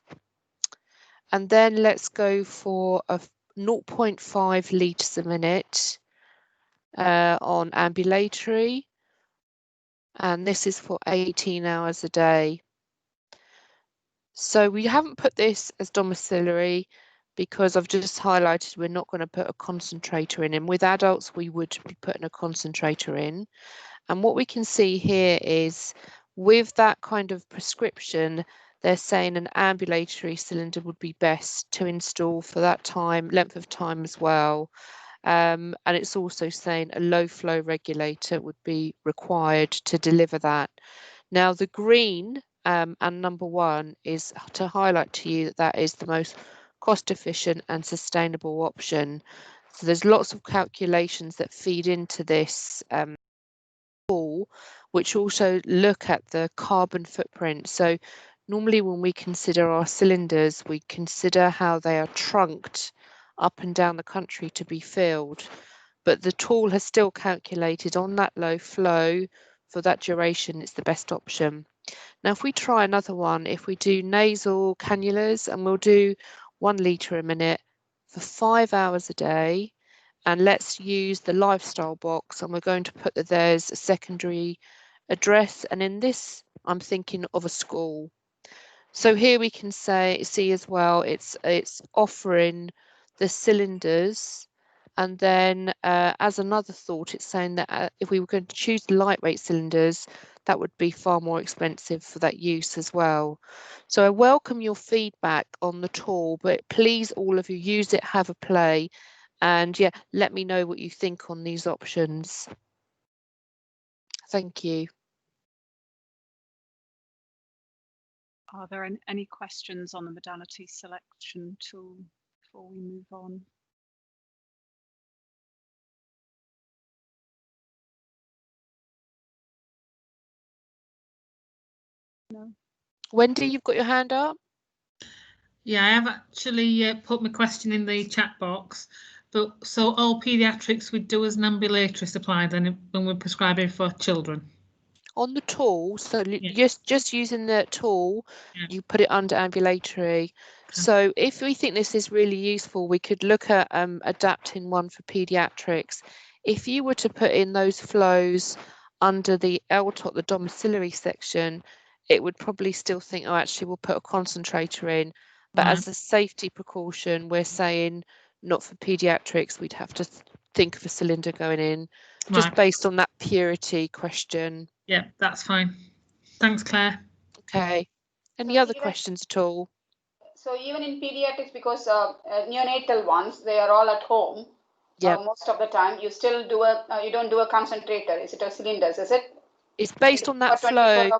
Speaker 1: And then let's go for a 0.5 litres a minute on ambulatory, and this is for 18 hours a day. So we haven't put this as domiciliary because I've just highlighted we're not going to put a concentrator in, and with adults we would be putting a concentrator in. And what we can see here is with that kind of prescription, they're saying an ambulatory cylinder would be best to install for that length of time as well. And it's also saying a low flow regulator would be required to deliver that. Now the green and number 1 is to highlight to you that that is the most cost efficient and sustainable option. So there's lots of calculations that feed into this tool, which also look at the carbon footprint. So normally when we consider our cylinders, we consider how they are trunked up and down the country to be filled. But the tool has still calculated on that low flow for that duration, it's the best option. Now, if we try another one, if we do nasal cannulas, and we'll do 1 litre a minute for 5 hours a day, and let's use the lifestyle box, and we're going to put that there's a secondary address, and in this I'm thinking of a school. So here we can see as well, it's offering the cylinders, and then as another thought, it's saying that if we were going to choose lightweight cylinders, that would be far more expensive for that use as well. So I welcome your feedback on the tool, but please all of you use it, have a play, and yeah, let me know what you think on these options. Thank you.
Speaker 4: Are there any questions on the modality selection tool before we move on? No.
Speaker 1: Wendy, you've got your hand up?
Speaker 3: Yeah, I have actually put my question in the chat box. But so all paediatrics would do as an ambulatory supply then when we're prescribing for children?
Speaker 1: On the tool, so
Speaker 3: yeah.
Speaker 1: just using the tool, you put it under ambulatory. Okay. So if we think this is really useful, we could look at adapting one for paediatrics. If you were to put in those flows under the LTOT, the domiciliary section, it would probably still think, oh, actually, we'll put a concentrator in. But as a safety precaution, we're saying not for paediatrics, we'd have to think of a cylinder going in, just based on that purity question.
Speaker 3: Yeah, that's fine. Thanks, Claire.
Speaker 1: Okay. Any other questions at all?
Speaker 5: So even in pediatrics, because neonatal ones, they are all at home. Yeah. Most of the time, you still do you don't do a concentrator. Is it a cylinders? Is it?
Speaker 1: It's based on that flow.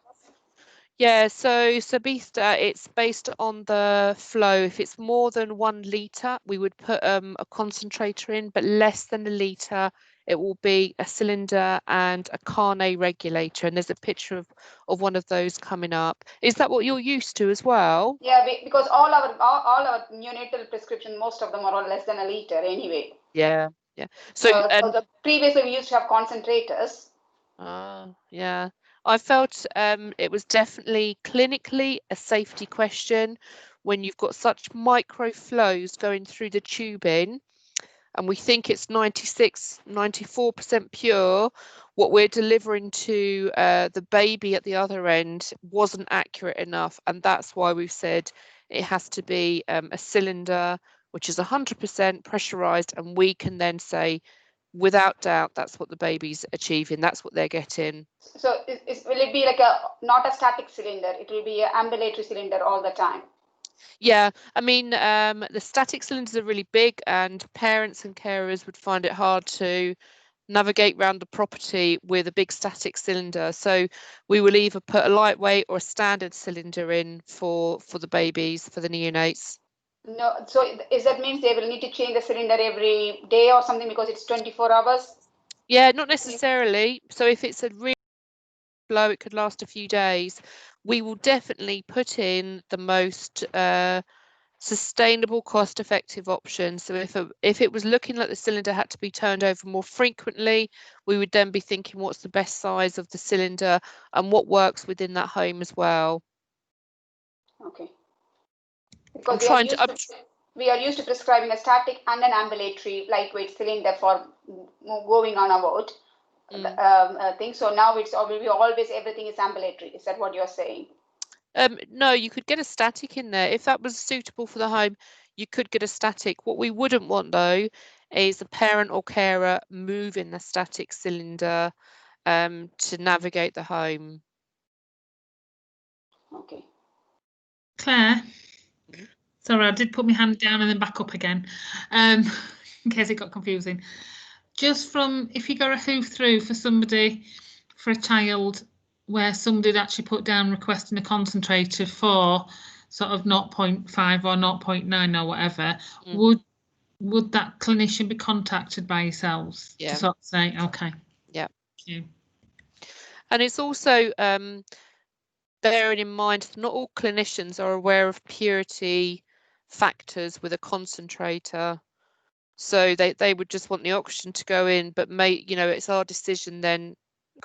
Speaker 1: Yeah, so it's based on the flow. If it's more than 1 litre, we would put a concentrator in, but less than a litre, it will be a cylinder and a Carnet regulator. And there's a picture of one of those coming up. Is that what you're used to as well?
Speaker 5: Yeah, because all our neonatal prescription, most of them are all less than a litre anyway.
Speaker 1: Yeah, yeah. So
Speaker 5: previously we used to have concentrators.
Speaker 1: Yeah. I felt it was definitely clinically a safety question when you've got such micro flows going through the tubing. and we think it's 94% pure, what we're delivering to the baby at the other end wasn't accurate enough, and that's why we've said it has to be a cylinder which is 100% pressurized, and we can then say without doubt that's what the baby's achieving, that's what they're getting.
Speaker 5: So will it be like not a static cylinder, it will be an ambulatory cylinder all the time?
Speaker 1: Yeah, I mean, the static cylinders are really big, and parents and carers would find it hard to navigate around the property with a big static cylinder. So we will either put a lightweight or a standard cylinder in for the babies, for the neonates.
Speaker 5: No, so is that means they will need to change the cylinder every day or something because it's 24 hours?
Speaker 1: Yeah, not necessarily. So if it's a really low, it could last a few days. We will definitely put in the most sustainable, cost-effective option. So if it was looking like the cylinder had to be turned over more frequently, we would then be thinking what's the best size of the cylinder and what works within that home as well.
Speaker 5: Okay. Because we are used to prescribing a static and an ambulatory lightweight cylinder for going on a ward thing. So now it's always everything is ambulatory. Is that what you're saying?
Speaker 1: No, you could get a static in there. If that was suitable for the home, you could get a static. What we wouldn't want, though, is a parent or carer moving the static cylinder to navigate the home.
Speaker 5: Okay.
Speaker 3: Claire, sorry, I did put my hand down and then back up again, in case it got confusing. Just from, if you got a hoof through for somebody, for a child, where somebody had actually put down requesting a concentrator for sort of 0.5 or 0.9 or whatever, would that clinician be contacted by yourselves to sort of say, okay?
Speaker 1: Yeah.
Speaker 3: Thank you.
Speaker 1: And it's also bearing in mind that not all clinicians are aware of purity factors with a concentrator. So they would just want the oxygen to go in, but it's our decision then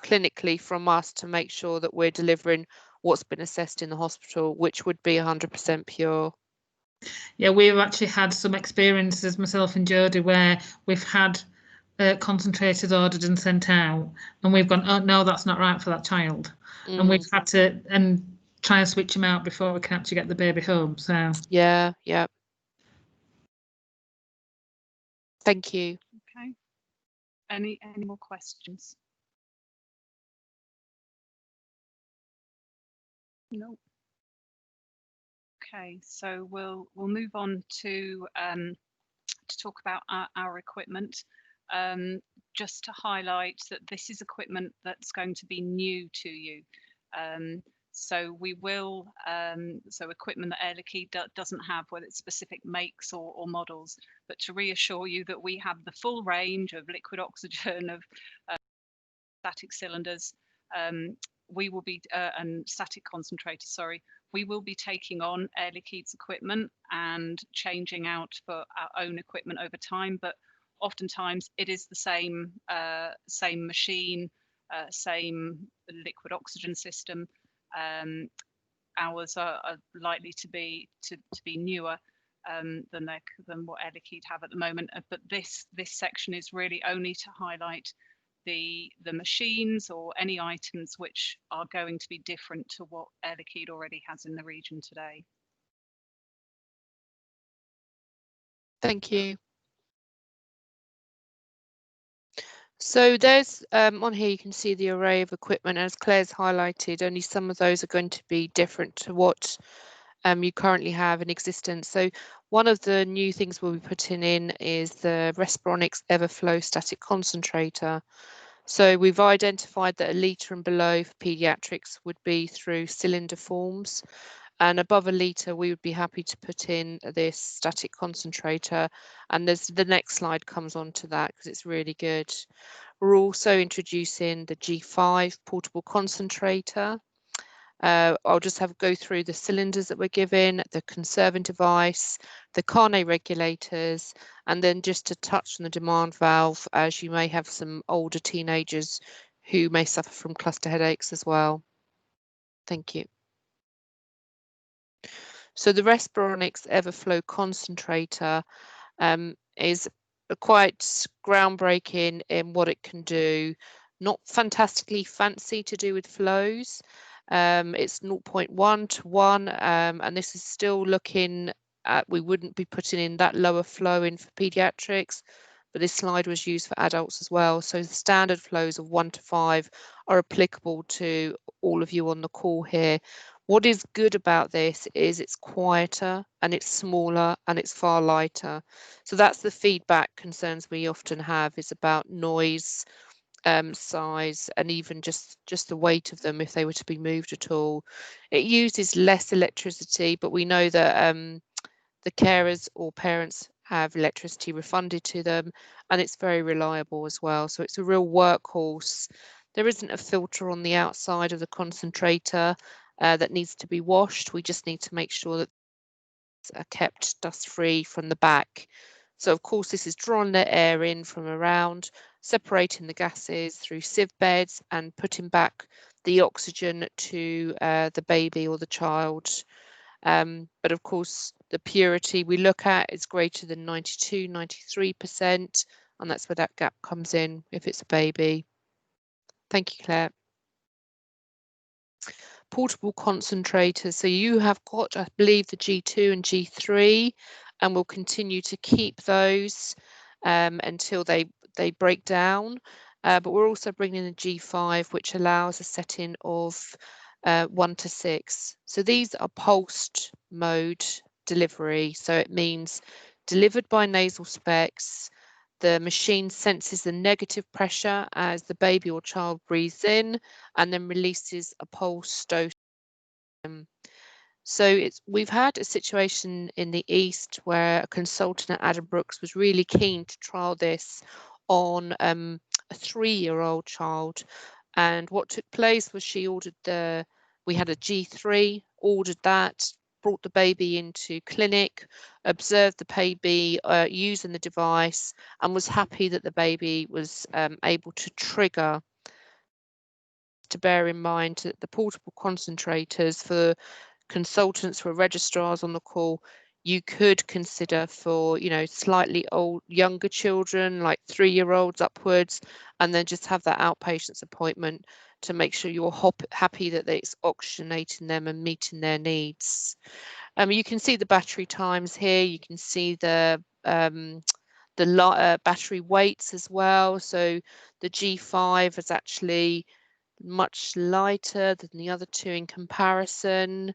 Speaker 1: clinically from us to make sure that we're delivering what's been assessed in the hospital, which would be 100% pure.
Speaker 3: Yeah, we've actually had some experiences, myself and Jodie, where we've had concentrators ordered and sent out, and we've gone, oh no, that's not right for that child, and we've had to try and switch them out before we can actually get the baby home. So
Speaker 1: yeah. Thank you.
Speaker 4: Okay. Any more questions? No. Okay, so we'll move on to talk about our equipment. Just to highlight that this is equipment that's going to be new to you. So we will, so equipment that Air Liquide doesn't have, whether it's specific makes or models, but to reassure you that we have the full range of liquid oxygen, of static cylinders, we will be, and static concentrators, sorry, we will be taking on Air Liquide's equipment and changing out for our own equipment over time, but oftentimes it is the same machine, same liquid oxygen system. Ours are likely to be newer than what Air Liquide have at the moment. But this section is really only to highlight the machines or any items which are going to be different to what Air Liquide already has in the region today.
Speaker 1: Thank you. So there's on here you can see the array of equipment, as Claire's highlighted. Only some of those are going to be different to what you currently have in existence. So one of the new things we'll be putting in is the Respironics Everflow static concentrator. So we've identified that 1 litre and below for paediatrics would be through cylinder forms, and above 1 litre we would be happy to put in this static concentrator, and the next slide comes on to that because it's really good. We're also introducing the G5 portable concentrator. I'll just go through the cylinders that we're given, the conserving device, the Carnet regulators, and then just to touch on the demand valve, as you may have some older teenagers who may suffer from cluster headaches as well. Thank you. So the Respironics Everflow concentrator is quite groundbreaking in what it can do. Not fantastically fancy to do with flows. It's 0.1 to 1, and this is still looking at, we wouldn't be putting in that lower flow in for paediatrics, but this slide was used for adults as well. So the standard flows of 1 to 5 are applicable to all of you on the call here. What is good about this is it's quieter and it's smaller and it's far lighter. So that's the feedback concerns we often have, is about noise, size, and even just the weight of them if they were to be moved at all. It uses less electricity, but we know that the carers or parents have electricity refunded to them, and it's very reliable as well. So it's a real workhorse. There isn't a filter on the outside of the concentrator that needs to be washed. We just need to make sure that it's kept dust free from the back. So of course this is drawing the air in from around, separating the gases through sieve beds and putting back the oxygen to the baby or the child. But of course the purity we look at is greater than 92, 93%, and that's where that gap comes in if it's a baby. Thank you, Claire. Portable concentrators. So you have got, I believe, the G2 and G3, and we'll continue to keep those until they break down. But we're also bringing in the G5, which allows a setting of 1 to 6. So these are pulsed mode delivery. So it means delivered by nasal specs. The machine senses the negative pressure as the baby or child breathes in and then releases a pulse dose. So we've had a situation in the East where a consultant at Addenbrooke's was really keen to trial this on a 3-year-old child. And what took place was she ordered we had a G3, ordered that, brought the baby into clinic, observed the baby using the device, and was happy that the baby was able to trigger. To bear in mind that the portable concentrators, for consultants, for registrars on the call, you could consider for, you know, slightly younger children, like 3-year-olds upwards, and then just have that outpatient's appointment to make sure you're happy that it's oxygenating them and meeting their needs. You can see the battery times here. You can see the battery weights as well. So the G5 is actually much lighter than the other two in comparison,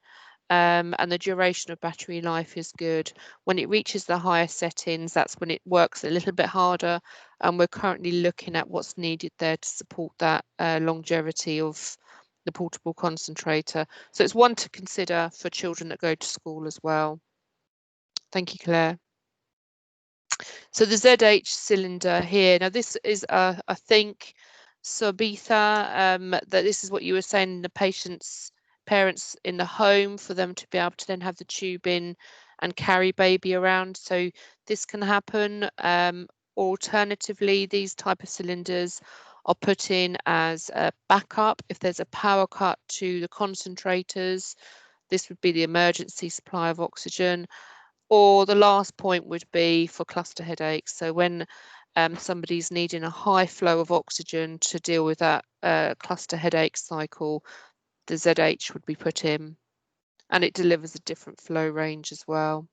Speaker 1: and the duration of battery life is good. When it reaches the higher settings, that's when it works a little bit harder, and we're currently looking at what's needed there to support that longevity of the portable concentrator. So it's one to consider for children that go to school as well. Thank you, Claire. So the ZH cylinder here, now this is I think Sabitha, that this is what you were saying, the parents in the home, for them to be able to then have the tube in and carry baby around. So this can happen. Alternatively, these type of cylinders are put in as a backup if there's a power cut to the concentrators. This would be the emergency supply of oxygen. Or the last point would be for cluster headaches. So when somebody's needing a high flow of oxygen to deal with that cluster headache cycle, the ZH would be put in, and it delivers a different flow range as well.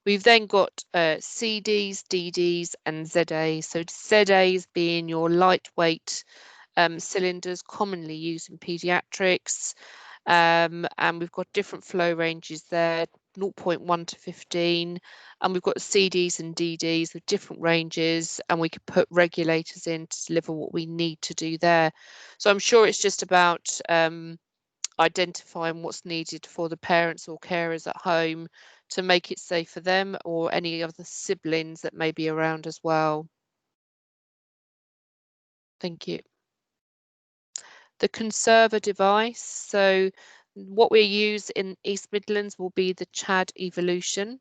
Speaker 1: We've then got CDs, DDs, and ZAs. So ZAs being your lightweight cylinders commonly used in paediatrics, and we've got different flow ranges there, 0.1 to 15, and we've got CDs and DDs with different ranges, and we could put regulators in to deliver what we need to do there. So I'm sure it's just about identifying what's needed for the parents or carers at home to make it safe for them or any other siblings that may be around as well. Thank you. The conserver device. So what we use in East Midlands will be the CHAD Evolution.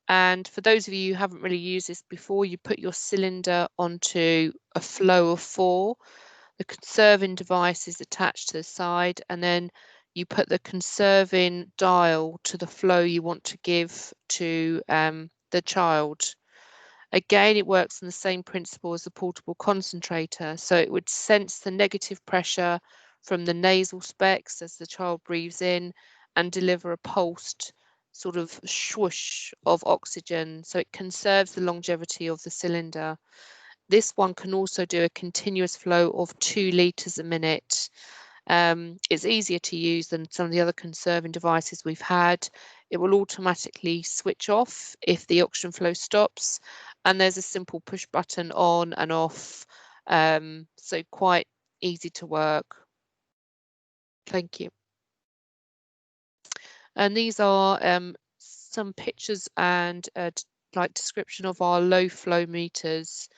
Speaker 1: And for those of you who haven't really used this before, you put your cylinder onto a flow of 4. The conserving device is attached to the side, and then you put the conserving dial to the flow you want to give to the child. Again, it works on the same principle as the portable concentrator. So it would sense the negative pressure from the nasal specs as the child breathes in and deliver a pulsed sort of swoosh of oxygen. So it conserves the longevity of the cylinder. This one can also do a continuous flow of 2 litres a minute. It's easier to use than some of the other conserving devices we've had. It will automatically switch off if the oxygen flow stops, and there's a simple push button on and off, so quite easy to work. Thank you. And these are some pictures and like description of our low flow meters.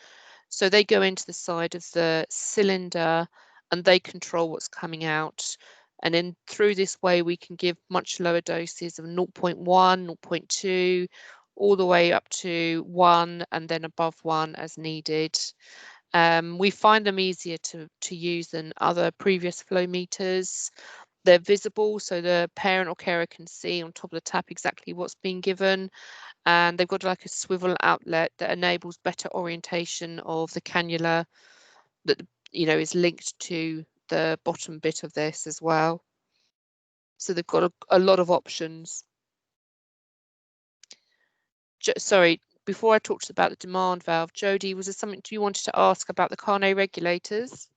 Speaker 1: So they go into the side of the cylinder and they control what's coming out. And then through this way, we can give much lower doses of 0.1, 0.2, all the way up to 1 and then above 1 as needed. We find them easier to use than other previous flow meters. They're visible, so the parent or carer can see on top of the tap exactly what's being given. And they've got like a swivel outlet that enables better orientation of the cannula that, you know, is linked to the bottom bit of this as well. So they've got a lot of options. Sorry, before I talked about the demand valve, Jodie, was there something you wanted to ask about the Carnet regulators?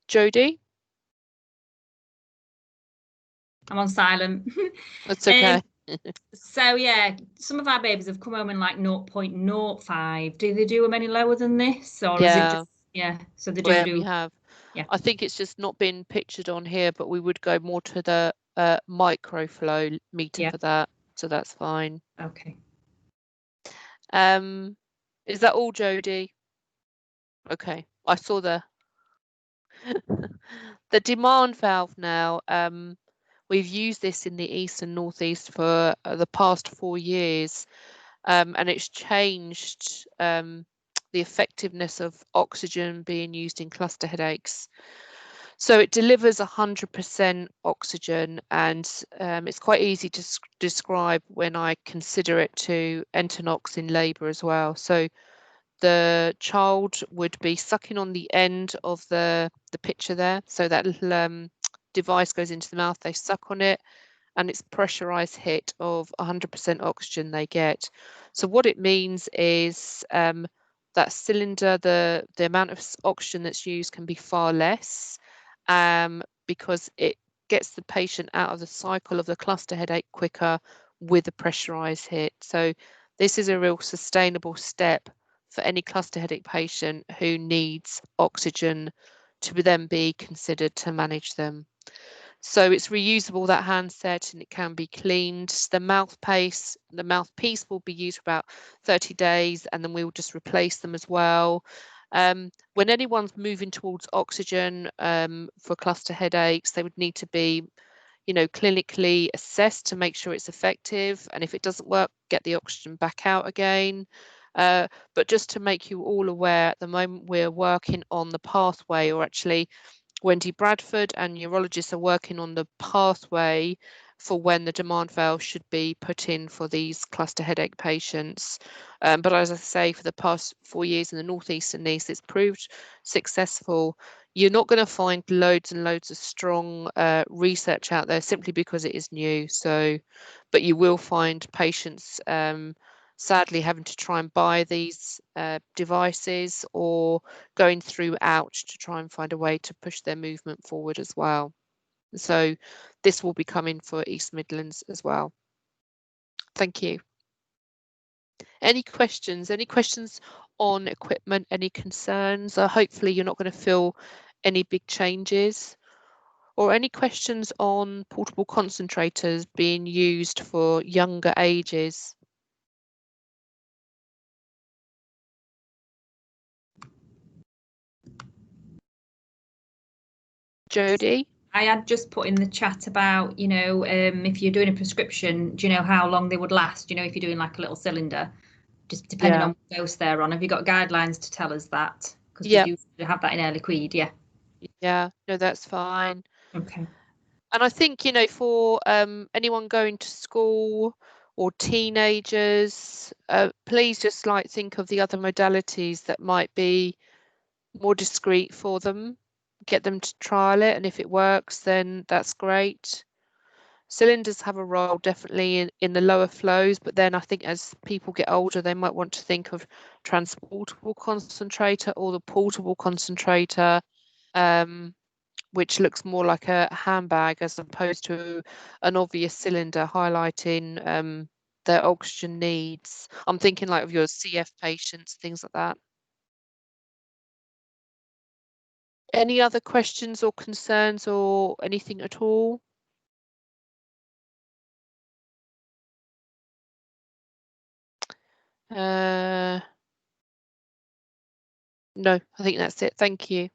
Speaker 1: Jodie?
Speaker 6: I'm on silent.
Speaker 1: That's okay.
Speaker 6: So yeah, some of our babies have come home in like 0.05. Do they do them any lower than this, or is it just so they do?
Speaker 1: We have.
Speaker 6: Yeah.
Speaker 1: I think it's just not been pictured on here, but we would go more to the microflow meter for that, so that's fine.
Speaker 6: Okay.
Speaker 1: Is that all, Jodie? Okay, I saw the demand valve now. We've used this in the east and northeast for the past 4 years, and it's changed the effectiveness of oxygen being used in cluster headaches. So it delivers 100% oxygen, and it's quite easy to describe when I consider it to Entonox in labour as well. So the child would be sucking on the end of the picture there. So that little device goes into the mouth, they suck on it, and it's pressurized hit of 100% oxygen they get. So what it means is that cylinder, the amount of oxygen that's used can be far less, because it gets the patient out of the cycle of the cluster headache quicker with a pressurized hit. So this is a real sustainable step for any cluster headache patient who needs oxygen to then be considered to manage them. So it's reusable, that handset, and it can be cleaned. The mouthpiece will be used for about 30 days, and then we will just replace them as well. When anyone's moving towards oxygen for cluster headaches, they would need to be, you know, clinically assessed to make sure it's effective. And if it doesn't work, get the oxygen back out again. But just to make you all aware, at the moment we're working on the pathway, or actually Wendy Bradford and neurologists are working on the pathway for when the demand valve should be put in for these cluster headache patients. But as I say, for the past 4 years in the Northeast and East, it's proved successful. You're not going to find loads and loads of strong research out there simply because it is new. So, but you will find patients sadly having to try and buy these devices, or going through ouch to try and find a way to push their movement forward as well. So this will be coming for East Midlands as well. Thank you. Any questions on equipment, any concerns? Hopefully you're not going to feel any big changes, or any questions on portable concentrators being used for younger ages? Jodie?
Speaker 6: I had just put in the chat about, you know, if you're doing a prescription, do you know how long they would last? You know, if you're doing like a little cylinder, just depending on what dose they're on. Have you got guidelines to tell us that? Because we do have that in Air Liquide,
Speaker 1: Yeah, no, that's fine.
Speaker 6: Okay.
Speaker 1: And I think, you know, for anyone going to school or teenagers, please just like think of the other modalities that might be more discreet for them. Get them to trial it, and if it works, then that's great. Cylinders have a role definitely in the lower flows, but then I think as people get older, they might want to think of transportable concentrator or the portable concentrator, which looks more like a handbag as opposed to an obvious cylinder highlighting their oxygen needs. I'm thinking like of your CF patients, things like that. Any other questions or concerns or anything at all? No, I think that's it. Thank you.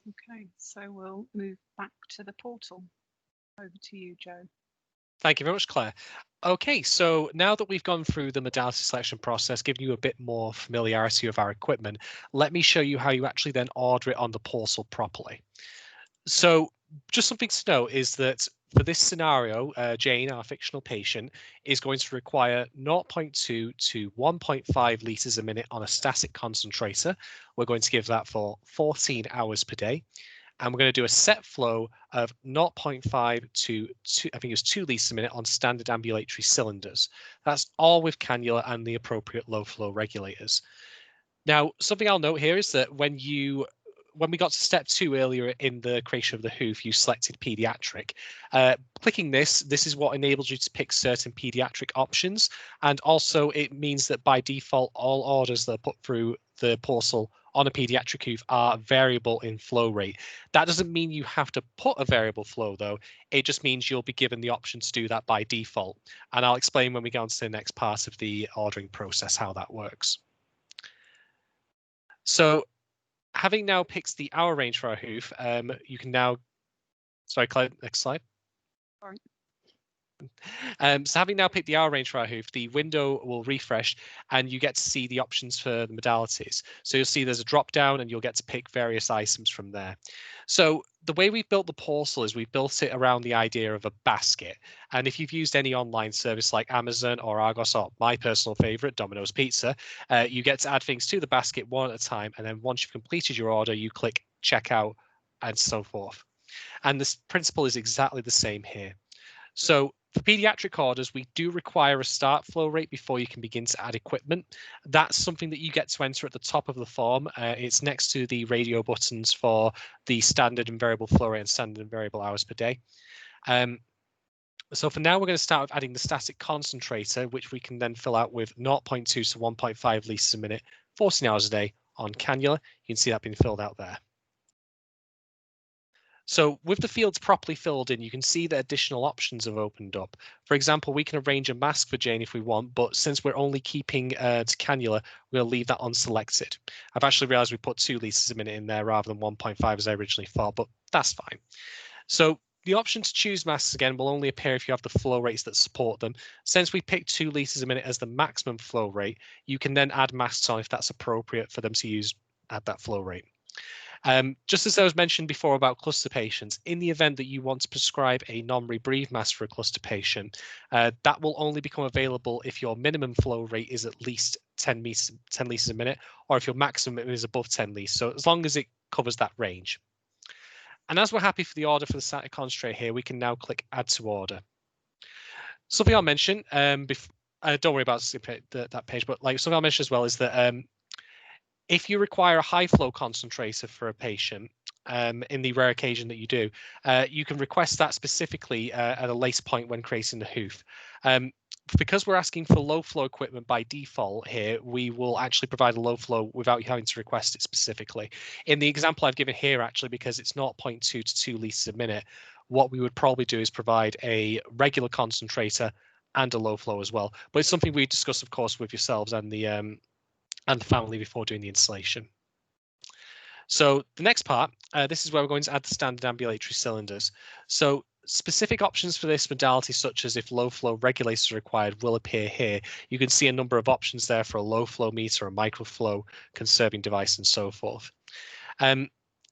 Speaker 4: Okay, so we'll move back to the portal. Over to you, Joe.
Speaker 2: Thank you very much, Claire. Okay, so now that we've gone through the modality selection process, giving you a bit more familiarity with our equipment, let me show you how you actually then order it on the portal properly. So just something to note is that for this scenario, Jane, our fictional patient, is going to require 0.2 to 1.5 litres a minute on a static concentrator. We're going to give that for 14 hours per day. And we're going to do a set flow of 0.5 to 2, I think it was 2 litres a minute on standard ambulatory cylinders. That's all with cannula and the appropriate low flow regulators. Now, something I'll note here is that when we got to step 2 earlier in the creation of the hoof, you selected pediatric. Clicking this is what enables you to pick certain pediatric options. And also it means that by default, all orders that are put through the portal on a pediatric hoof are variable in flow rate. That doesn't mean you have to put a variable flow though. It just means you'll be given the option to do that by default. And I'll explain when we go on to the next part of the ordering process, how that works. So having now picked the hour range for our hoof, you can now, sorry, Claire, next slide.
Speaker 4: Sorry.
Speaker 2: So having now picked the hour range for our hoof, the window will refresh and you get to see the options for the modalities. So you'll see there's a drop down and you'll get to pick various items from there. So the way we've built the portal is we've built it around the idea of a basket. And if you've used any online service like Amazon or Argos or my personal favorite, Domino's Pizza, you get to add things to the basket one at a time. And then once you've completed your order, you click checkout and so forth. And this principle is exactly the same here. So for pediatric orders, we do require a start flow rate before you can begin to add equipment. That's something that you get to enter at the top of the form. It's next to the radio buttons for the standard and variable flow rate and standard and variable hours per day. So for now, we're going to start with adding the static concentrator, which we can then fill out with 0.2 to 1.5 litres a minute, 14 hours a day on cannula. You can see that being filled out there. So with the fields properly filled in, you can see that additional options have opened up. For example, we can arrange a mask for Jane if we want, but since we're only keeping to cannula, we'll leave that unselected. I've actually realized we put 2 litres a minute in there rather than 1.5 as I originally thought, but that's fine. So the option to choose masks again will only appear if you have the flow rates that support them. Since we picked 2 litres a minute as the maximum flow rate, you can then add masks on if that's appropriate for them to use at that flow rate. Just as I was mentioned before about cluster patients, in the event that you want to prescribe a non-rebreathe mask for a cluster patient, that will only become available if your minimum flow rate is at least 10 litres a minute, or if your maximum is above 10 litres. So as long as it covers that range. And as we're happy for the order for the static concentrator here, we can now click Add to Order. Something I'll mention, don't worry about that page, but like something I'll mention as well is that if you require a high flow concentrator for a patient, in the rare occasion that you do, you can request that specifically at a later point when creating the hoof. Because we're asking for low flow equipment by default here, we will actually provide a low flow without you having to request it specifically. In the example I've given here, actually, because it's 0.2 to 2 litres a minute, what we would probably do is provide a regular concentrator and a low flow as well. But it's something we discuss, of course, with yourselves and the family before doing the installation. So the next part, this is where we're going to add the standard ambulatory cylinders. So specific options for this modality, such as if low flow regulators are required, will appear here. You can see a number of options there for a low flow meter, a microflow conserving device, and so forth.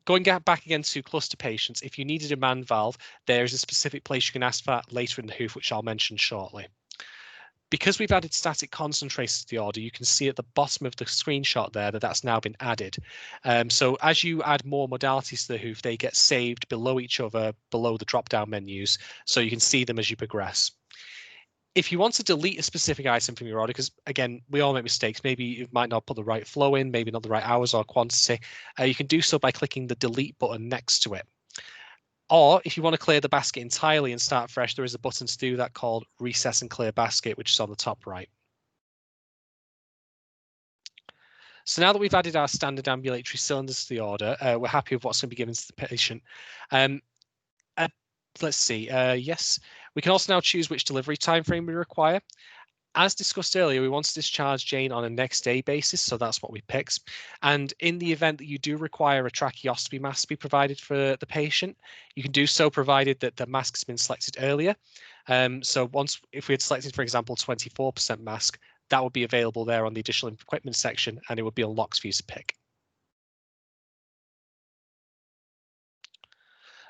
Speaker 2: Going back again to cluster patients, if you need a demand valve, there is a specific place you can ask for that later in the hoof, which I'll mention shortly. Because we've added static concentrators to the order, you can see at the bottom of the screenshot there that that's now been added. So as you add more modalities to the hoof, they get saved below each other, below the drop-down menus, so you can see them as you progress. If you want to delete a specific item from your order, because again, we all make mistakes, maybe you might not put the right flow in, maybe not the right hours or quantity, you can do so by clicking the delete button next to it. Or if you want to clear the basket entirely and start fresh, there is a button to do that called Recess and Clear Basket, which is on the top right. So now that we've added our standard ambulatory cylinders to the order, we're happy with what's going to be given to the patient. Let's see. Yes, we can also now choose which delivery time frame we require. As discussed earlier, we want to discharge Jane on a next day basis, so that's what we picked. And in the event that you do require a tracheostomy mask to be provided for the patient, you can do so provided that the mask has been selected earlier. So if we had selected, for example, 24% mask, that would be available there on the additional equipment section, and it would be unlocked for you to pick.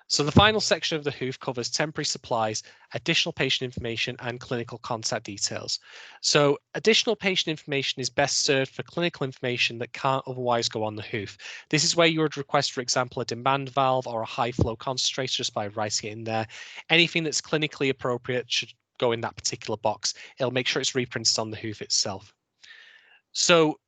Speaker 2: So the final section of the hoof covers temporary supplies, additional patient information, and clinical contact details. So additional patient information is best served for clinical information that can't otherwise go on the hoof. This is where you would request, for example, a demand valve or a high flow concentrator just by writing it in there. Anything that's clinically appropriate should go in that particular box. It'll make sure it's reprinted on the hoof itself. So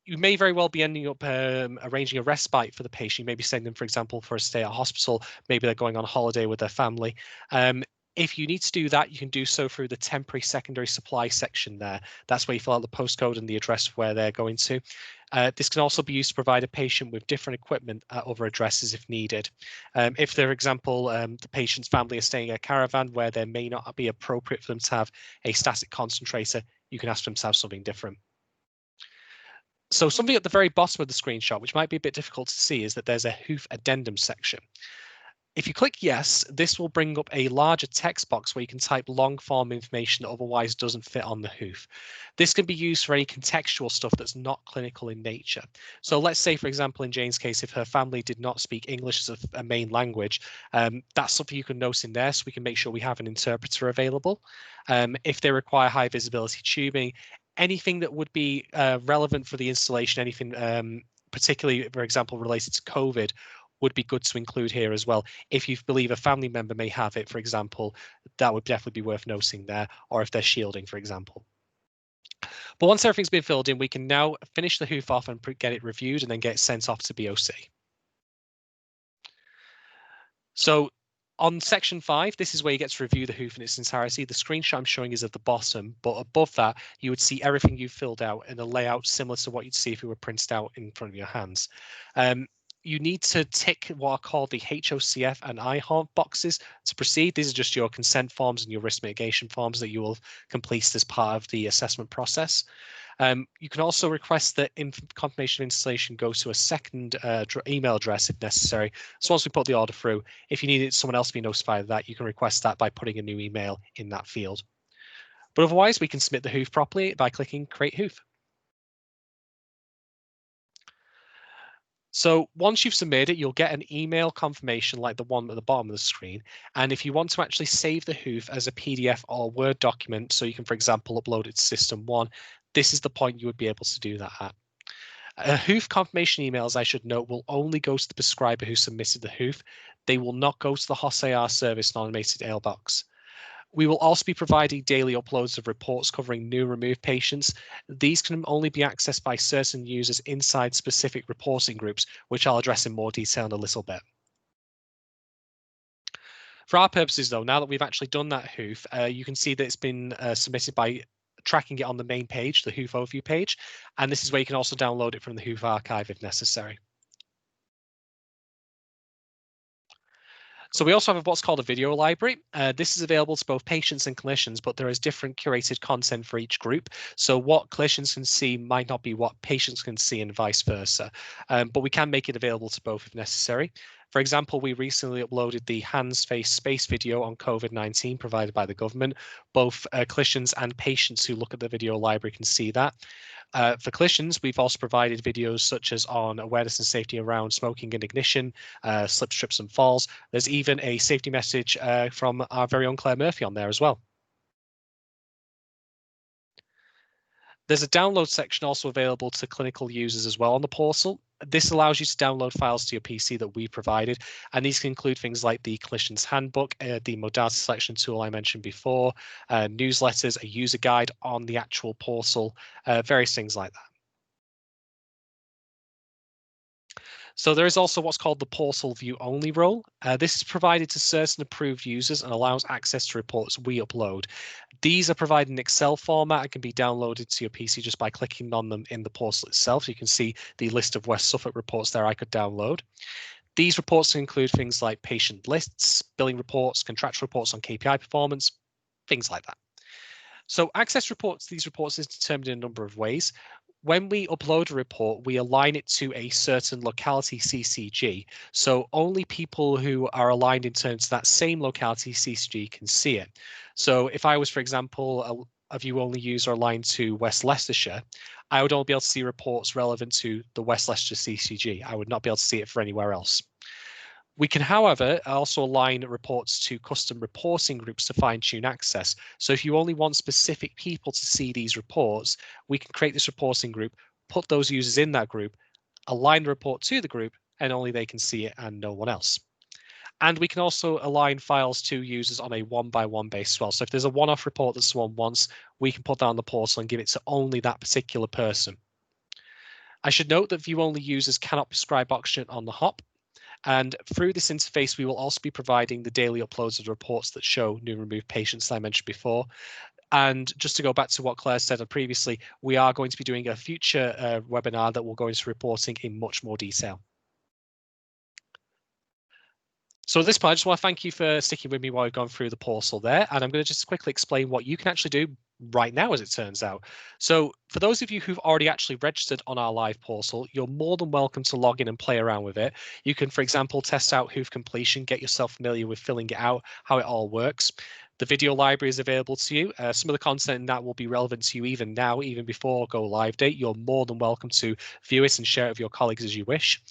Speaker 2: you may very well be ending up arranging a respite for the patient. You may be sending them, for example, for a stay at hospital. Maybe they're going on holiday with their family. If you need to do that, you can do so through the temporary secondary supply section there. That's where you fill out the postcode and the address of where they're going to. This can also be used to provide a patient with different equipment at other addresses if needed. If, for example, the patient's family is staying in a caravan where there may not be appropriate for them to have a static concentrator, you can ask them to have something different. So something at the very bottom of the screenshot, which might be a bit difficult to see, is that there's a hoof addendum section. If you click yes, this will bring up a larger text box where you can type long form information that otherwise doesn't fit on the hoof. This can be used for any contextual stuff that's not clinical in nature. So let's say, for example, in Jane's case, if her family did not speak English as a main language, that's something you can note in there so we can make sure we have an interpreter available. If they require high visibility tubing, anything that would be relevant for the installation, anything particularly, for example, related to COVID, would be good to include here as well. If you believe a family member may have it, for example, that would definitely be worth noting there, or if they're shielding, for example. But once everything's been filled in, we can now finish the hoof off and get it reviewed and then get it sent off to BOC. So on section 5, this is where you get to review the hoof in its entirety. The screenshot I'm showing is at the bottom, but above that, you would see everything you've filled out in a layout similar to what you'd see if it were printed out in front of your hands. You need to tick what are called the HOCF and IHORN boxes to proceed. These are just your consent forms and your risk mitigation forms that you will complete as part of the assessment process. You can also request that confirmation of installation go to a second email address if necessary. So once we put the order through, if you needed someone else to be notified of that, you can request that by putting a new email in that field. But otherwise, we can submit the hoof properly by clicking Create Hoof. So once you've submitted it, you'll get an email confirmation like the one at the bottom of the screen. And if you want to actually save the hoof as a PDF or Word document, so you can, for example, upload it to System 1, this is the point you would be able to do that at. Hoof confirmation emails, I should note, will only go to the prescriber who submitted the hoof. They will not go to the HOS-AR service non-automated mailbox. We will also be providing daily uploads of reports covering new removed patients. These can only be accessed by certain users inside specific reporting groups, which I'll address in more detail in a little bit. For our purposes, though, now that we've actually done that hoof, you can see that it's been submitted by tracking it on the main page, the hoof overview page, and this is where you can also download it from the hoof archive if necessary. So we also have what's called a video library. This is available to both patients and clinicians, but there is different curated content for each group. So what clinicians can see might not be what patients can see and vice versa. But we can make it available to both if necessary. For example, we recently uploaded the hands, face, space video on COVID-19 provided by the government. Both clinicians and patients who look at the video library can see that. For clinicians, we've also provided videos such as on awareness and safety around smoking and ignition, slips, trips and falls. There's even a safety message from our very own Claire Murphy on there as well. There's a download section also available to clinical users as well on the portal. This allows you to download files to your PC that we provided, and these can include things like the clinician's handbook, the modality selection tool I mentioned before, newsletters, a user guide on the actual portal, various things like that. So there is also what's called the portal view only role. This is provided to certain approved users and allows access to reports we upload. These are provided in Excel format and can be downloaded to your PC just by clicking on them in the portal itself. So you can see the list of West Suffolk reports there I could download. These reports include things like patient lists, billing reports, contractual reports on KPI performance, things like that. So access reports, these reports is determined in a number of ways. When we upload a report, we align it to a certain locality CCG. So only people who are aligned in terms of that same locality CCG can see it. So if I was, for example, a view-only user aligned to West Leicestershire, I would only be able to see reports relevant to the West Leicestershire CCG. I would not be able to see it for anywhere else. We can, however, also align reports to custom reporting groups to fine-tune access. So if you only want specific people to see these reports, we can create this reporting group, put those users in that group, align the report to the group, and only they can see it and no one else. And we can also align files to users on a one-by-one basis as well. So if there's a one-off report that someone wants, we can put that on the portal and give it to only that particular person. I should note that view-only users cannot prescribe oxygen on the hop. And through this interface, we will also be providing the daily uploads of the reports that show new and removed patients that I mentioned before. And just to go back to what Claire said previously, we are going to be doing a future webinar that will go into reporting in much more detail. So at this point, I just want to thank you for sticking with me while we've gone through the portal there. And I'm going to just quickly explain what you can actually do right now, as it turns out. So for those of you who've already actually registered on our live portal, you're more than welcome to log in and play around with it. You can, for example, test out Hoof completion, get yourself familiar with filling it out, how it all works. The video library is available to you. Some of the content in that will be relevant to you even now, even before go live date. You're more than welcome to view it and share it with your colleagues as you wish.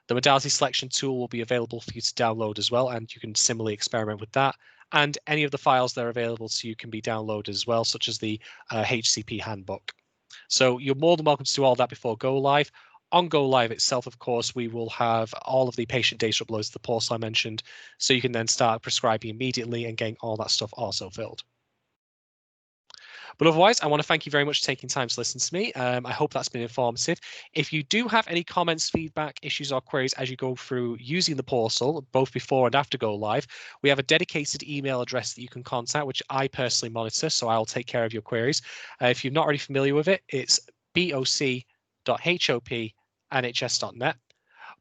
Speaker 2: The modality selection tool will be available for you to download as well, and you can similarly experiment with that. And any of the files that are available to you can be downloaded as well, such as the HCP handbook. So you're more than welcome to do all that before go live. On go live itself, of course, we will have all of the patient data uploads to the portal I mentioned, so you can then start prescribing immediately and getting all that stuff also filled. But otherwise, I want to thank you very much for taking time to listen to me. I hope that's been informative. If you do have any comments, feedback, issues or queries as you go through using the portal, both before and after go live, we have a dedicated email address that you can contact, which I personally monitor, so I'll take care of your queries. If you're not already familiar with it, it's boc.hop@nhs.net.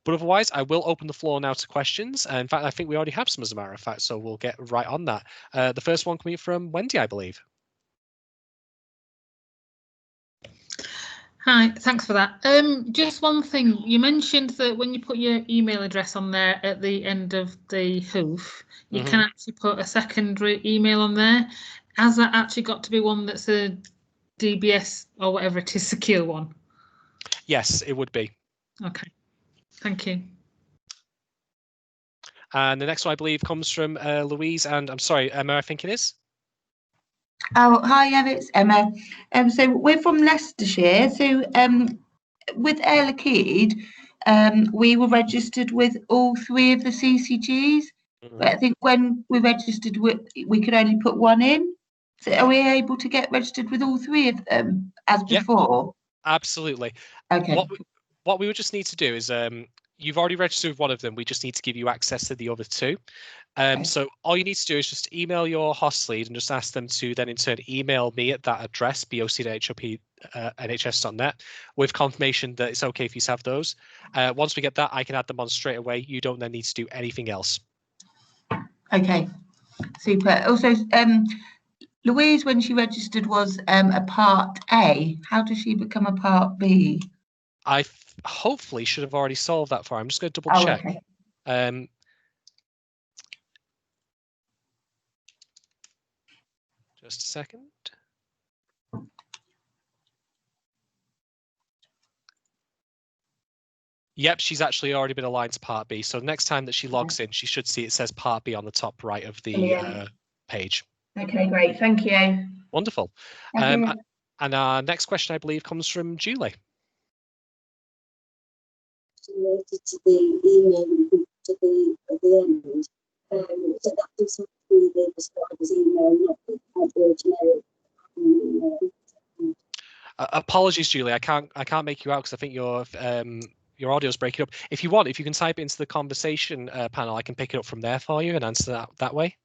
Speaker 2: But otherwise, I will open the floor now to questions. In fact, I think we already have some, as a matter of fact, so we'll get right on that. The first one coming from Wendy, I believe.
Speaker 3: Hi, thanks for that. Just one thing, you mentioned that when you put your email address on there at the end of the hoof, you can actually put a secondary email on there. Has that actually got to be one that's a DBS or whatever it is, secure one?
Speaker 2: Yes, it would be.
Speaker 3: Okay, thank you.
Speaker 2: And the next one, I believe, comes from Louise, and I'm sorry, Emma, I think it is.
Speaker 12: Oh, hi, Emma, it's Emma. So we're from Leicestershire. So with Air Liquide, we were registered with all three of the CCGs. But I think when we registered, we could only put one in. So are we able to get registered with all three of them as before?
Speaker 2: Absolutely.
Speaker 12: Okay.
Speaker 2: What we would just need to do is, you've already registered with one of them. We just need to give you access to the other two. So all you need to do is just email your host lead and just ask them to then in turn email me at that address, boc.hop@nhs.net, with confirmation that it's okay if you have those. Once we get that, I can add them on straight away. You don't then need to do anything else.
Speaker 12: Okay, super. Also, Louise, when she registered, was a Part A. How does she become a Part B?
Speaker 2: I hopefully should have already solved that for her. I'm just going to double check.
Speaker 12: Okay.
Speaker 2: Just a second. Yep, she's actually already been aligned to Part B. So next time that she logs in, she should see it says Part B on the top right of the page.
Speaker 12: Okay, great. Thank you.
Speaker 2: Wonderful. And our next question, I believe, comes from Julie.
Speaker 7: Related to the email to the at the end, so that does have to be the prescriber's email, not the generic email.
Speaker 2: Apologies, Julie. I can't make you out because I think your audio is breaking up. If you want, if you can type it into the conversation panel, I can pick it up from there for you and answer that way.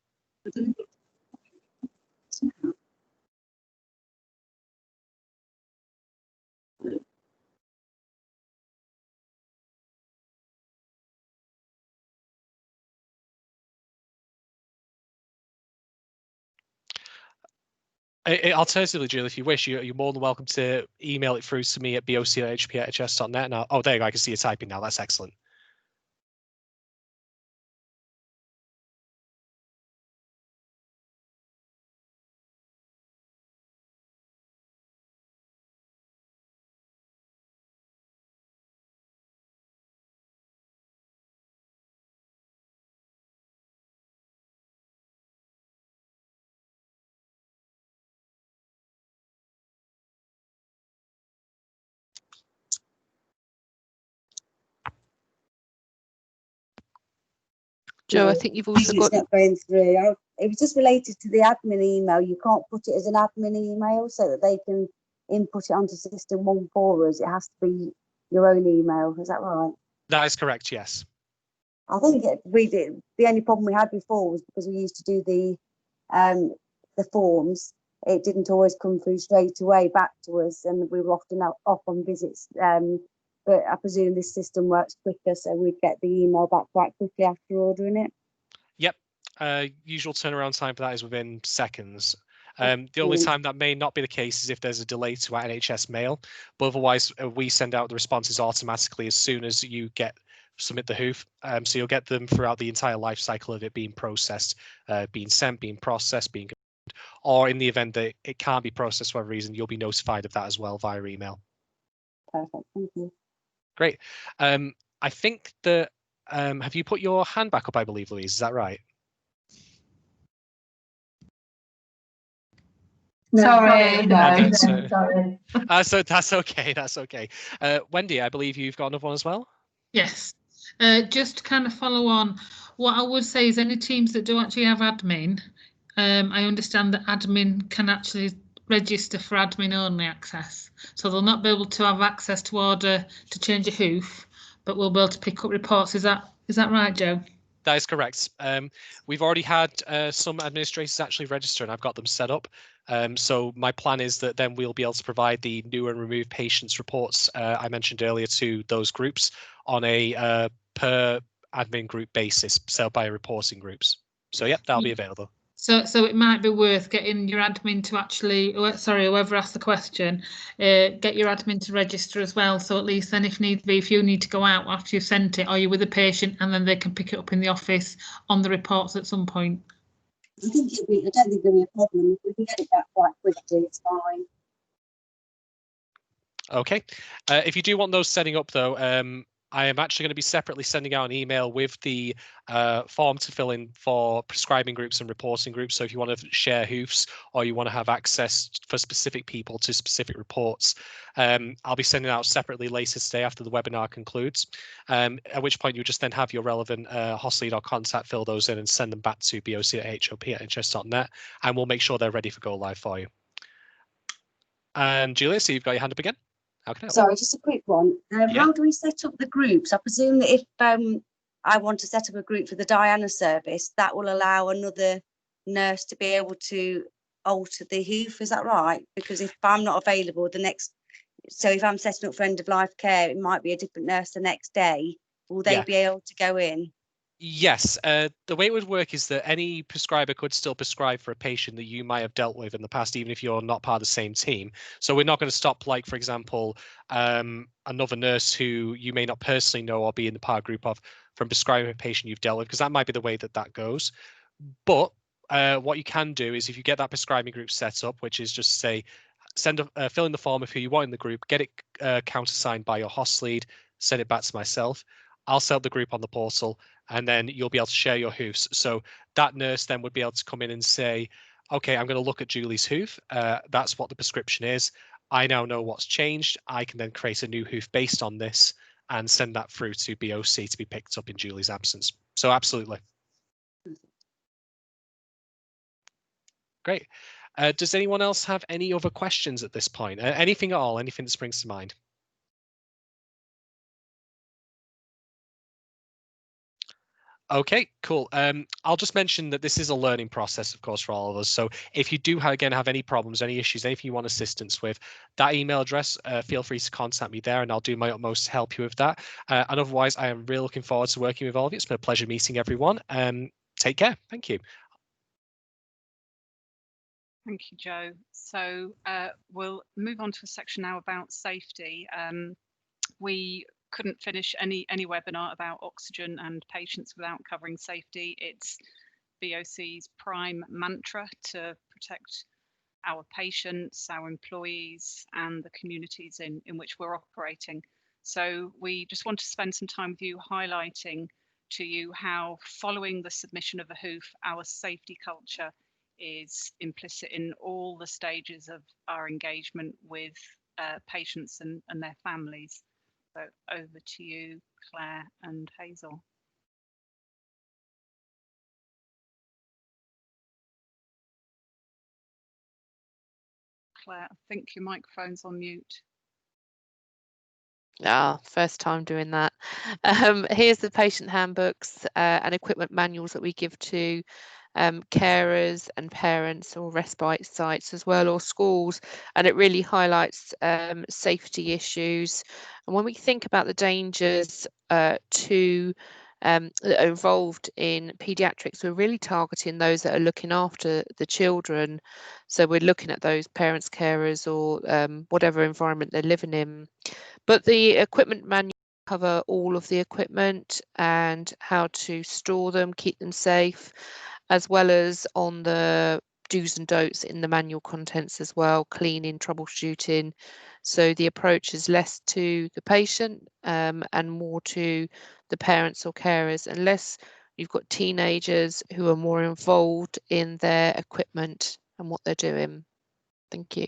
Speaker 2: Alternatively, Julie, if you wish, you're more than welcome to email it through to me at boc@hp@hs.net. Now, oh, there you go. I can see you typing now. That's excellent.
Speaker 1: Joe, I think you've also got.
Speaker 7: It's not going through. It was just related to the admin email. You can't put it as an admin email so that they can input it onto system one for us. It has to be your own email. Is that right?
Speaker 2: That is correct. Yes.
Speaker 7: I think we did. The only problem we had before was because we used to do the forms. It didn't always come through straight away back to us, and we were often off on visits. But I presume this system works quicker, so we'd get the email back quite quickly after ordering it.
Speaker 2: Yep. Usual turnaround time for that is within seconds. The only time that may not be the case is if there's a delay to our NHS mail, but otherwise we send out the responses automatically as soon as you submit the hoof. So you'll get them throughout the entire life cycle of it being processed, being sent, being processed, being, or in the event that it can't be processed for whatever reason, you'll be notified of that as well via email.
Speaker 7: Perfect. Thank you.
Speaker 2: Great. I think that have you put your hand back up, I believe, Louise? Is that right?
Speaker 12: No, sorry, no,
Speaker 2: okay,
Speaker 12: sorry.
Speaker 2: So that's okay. That's okay. Wendy, I believe you've got another one as well.
Speaker 3: Yes. Just to kind of follow on, what I would say is any teams that do actually have admin, I understand that admin can actually register for admin only access. So they'll not be able to have access to order to change a hoof, but we'll be able to pick up reports. Is that right, Joe? That
Speaker 2: is correct. We've already had some administrators actually register and I've got them set up. So my plan is that then we'll be able to provide the new and removed patients reports I mentioned earlier to those groups on a per admin group basis, so by reporting groups. So yeah, that'll be available.
Speaker 3: So it might be worth getting your admin to actually, whoever asked the question, get your admin to register as well. So at least then if need be, if you need to go out after you've sent it, or you're with a patient and then they can pick it up in the office on the reports at some point.
Speaker 7: I don't think there'll be a problem. If we can get it back quite quickly, it's fine.
Speaker 2: Okay. If you do want those setting up though, I am actually going to be separately sending out an email with the form to fill in for prescribing groups and reporting groups. So if you want to share hoofs or you want to have access for specific people to specific reports, I'll be sending out separately later today after the webinar concludes, at which point you just then have your relevant host lead or contact fill those in and send them back to boc@hop@nhs.net, and we'll make sure they're ready for go live for you. And Julia, so you've got your hand up again.
Speaker 7: Sorry, just a quick one. How do we set up the groups? I presume that if I want to set up a group for the Diana service, that will allow another nurse to be able to alter the hoof. Is that right? Because if I'm not available so if I'm setting up for end of life care, it might be a different nurse the next day. Will they be able to go in?
Speaker 2: Yes, the way it would work is that any prescriber could still prescribe for a patient that you might have dealt with in the past, even if you're not part of the same team. So we're not going to stop, like, for example, another nurse who you may not personally know or be in the part group of from prescribing a patient you've dealt with, because that might be the way that that goes. But what you can do is if you get that prescribing group set up, which is just say, fill in the form of who you want in the group, get it countersigned by your host lead, send it back to myself. I'll set up the group on the portal, and then you'll be able to share your hoofs. So that nurse then would be able to come in and say, okay, I'm going to look at Julie's hoof. That's what the prescription is. I now know what's changed. I can then create a new hoof based on this and send that through to BOC to be picked up in Julie's absence. So absolutely. Great. Does anyone else have any other questions at this point? Anything at all? Anything that springs to mind? Okay, cool. I'll just mention that this is a learning process, of course, for all of us. So if you do, again, have any problems, any issues, anything you want assistance with, that email address, feel free to contact me there and I'll do my utmost to help you with that. And otherwise, I am really looking forward to working with all of you. It's been a pleasure meeting everyone. Take care. Thank you.
Speaker 4: Thank you, Joe. So we'll move on to a section now about safety. We couldn't finish any webinar about oxygen and patients without covering safety. It's BOC's prime mantra to protect our patients, our employees, and the communities in which we're operating. So we just want to spend some time with you highlighting to you how, following the submission of a hoof, our safety culture is implicit in all the stages of our engagement with patients and their families. So over to you, Claire and Hazel. Claire, I think your microphone's on mute.
Speaker 1: First time doing that. Here's the patient handbooks and equipment manuals that we give to carers and parents or respite sites as well, or schools, and it really highlights safety issues. And when we think about the dangers that are involved in paediatrics, we're really targeting those that are looking after the children. So we're looking at those parents, carers, or whatever environment they're living in. But the equipment manual cover all of the equipment and how to store them, keep them safe, as well as on the do's and don'ts in the manual contents as well, cleaning, troubleshooting. So the approach is less to the patient and more to the parents or carers, unless you've got teenagers who are more involved in their equipment and what they're doing. Thank you.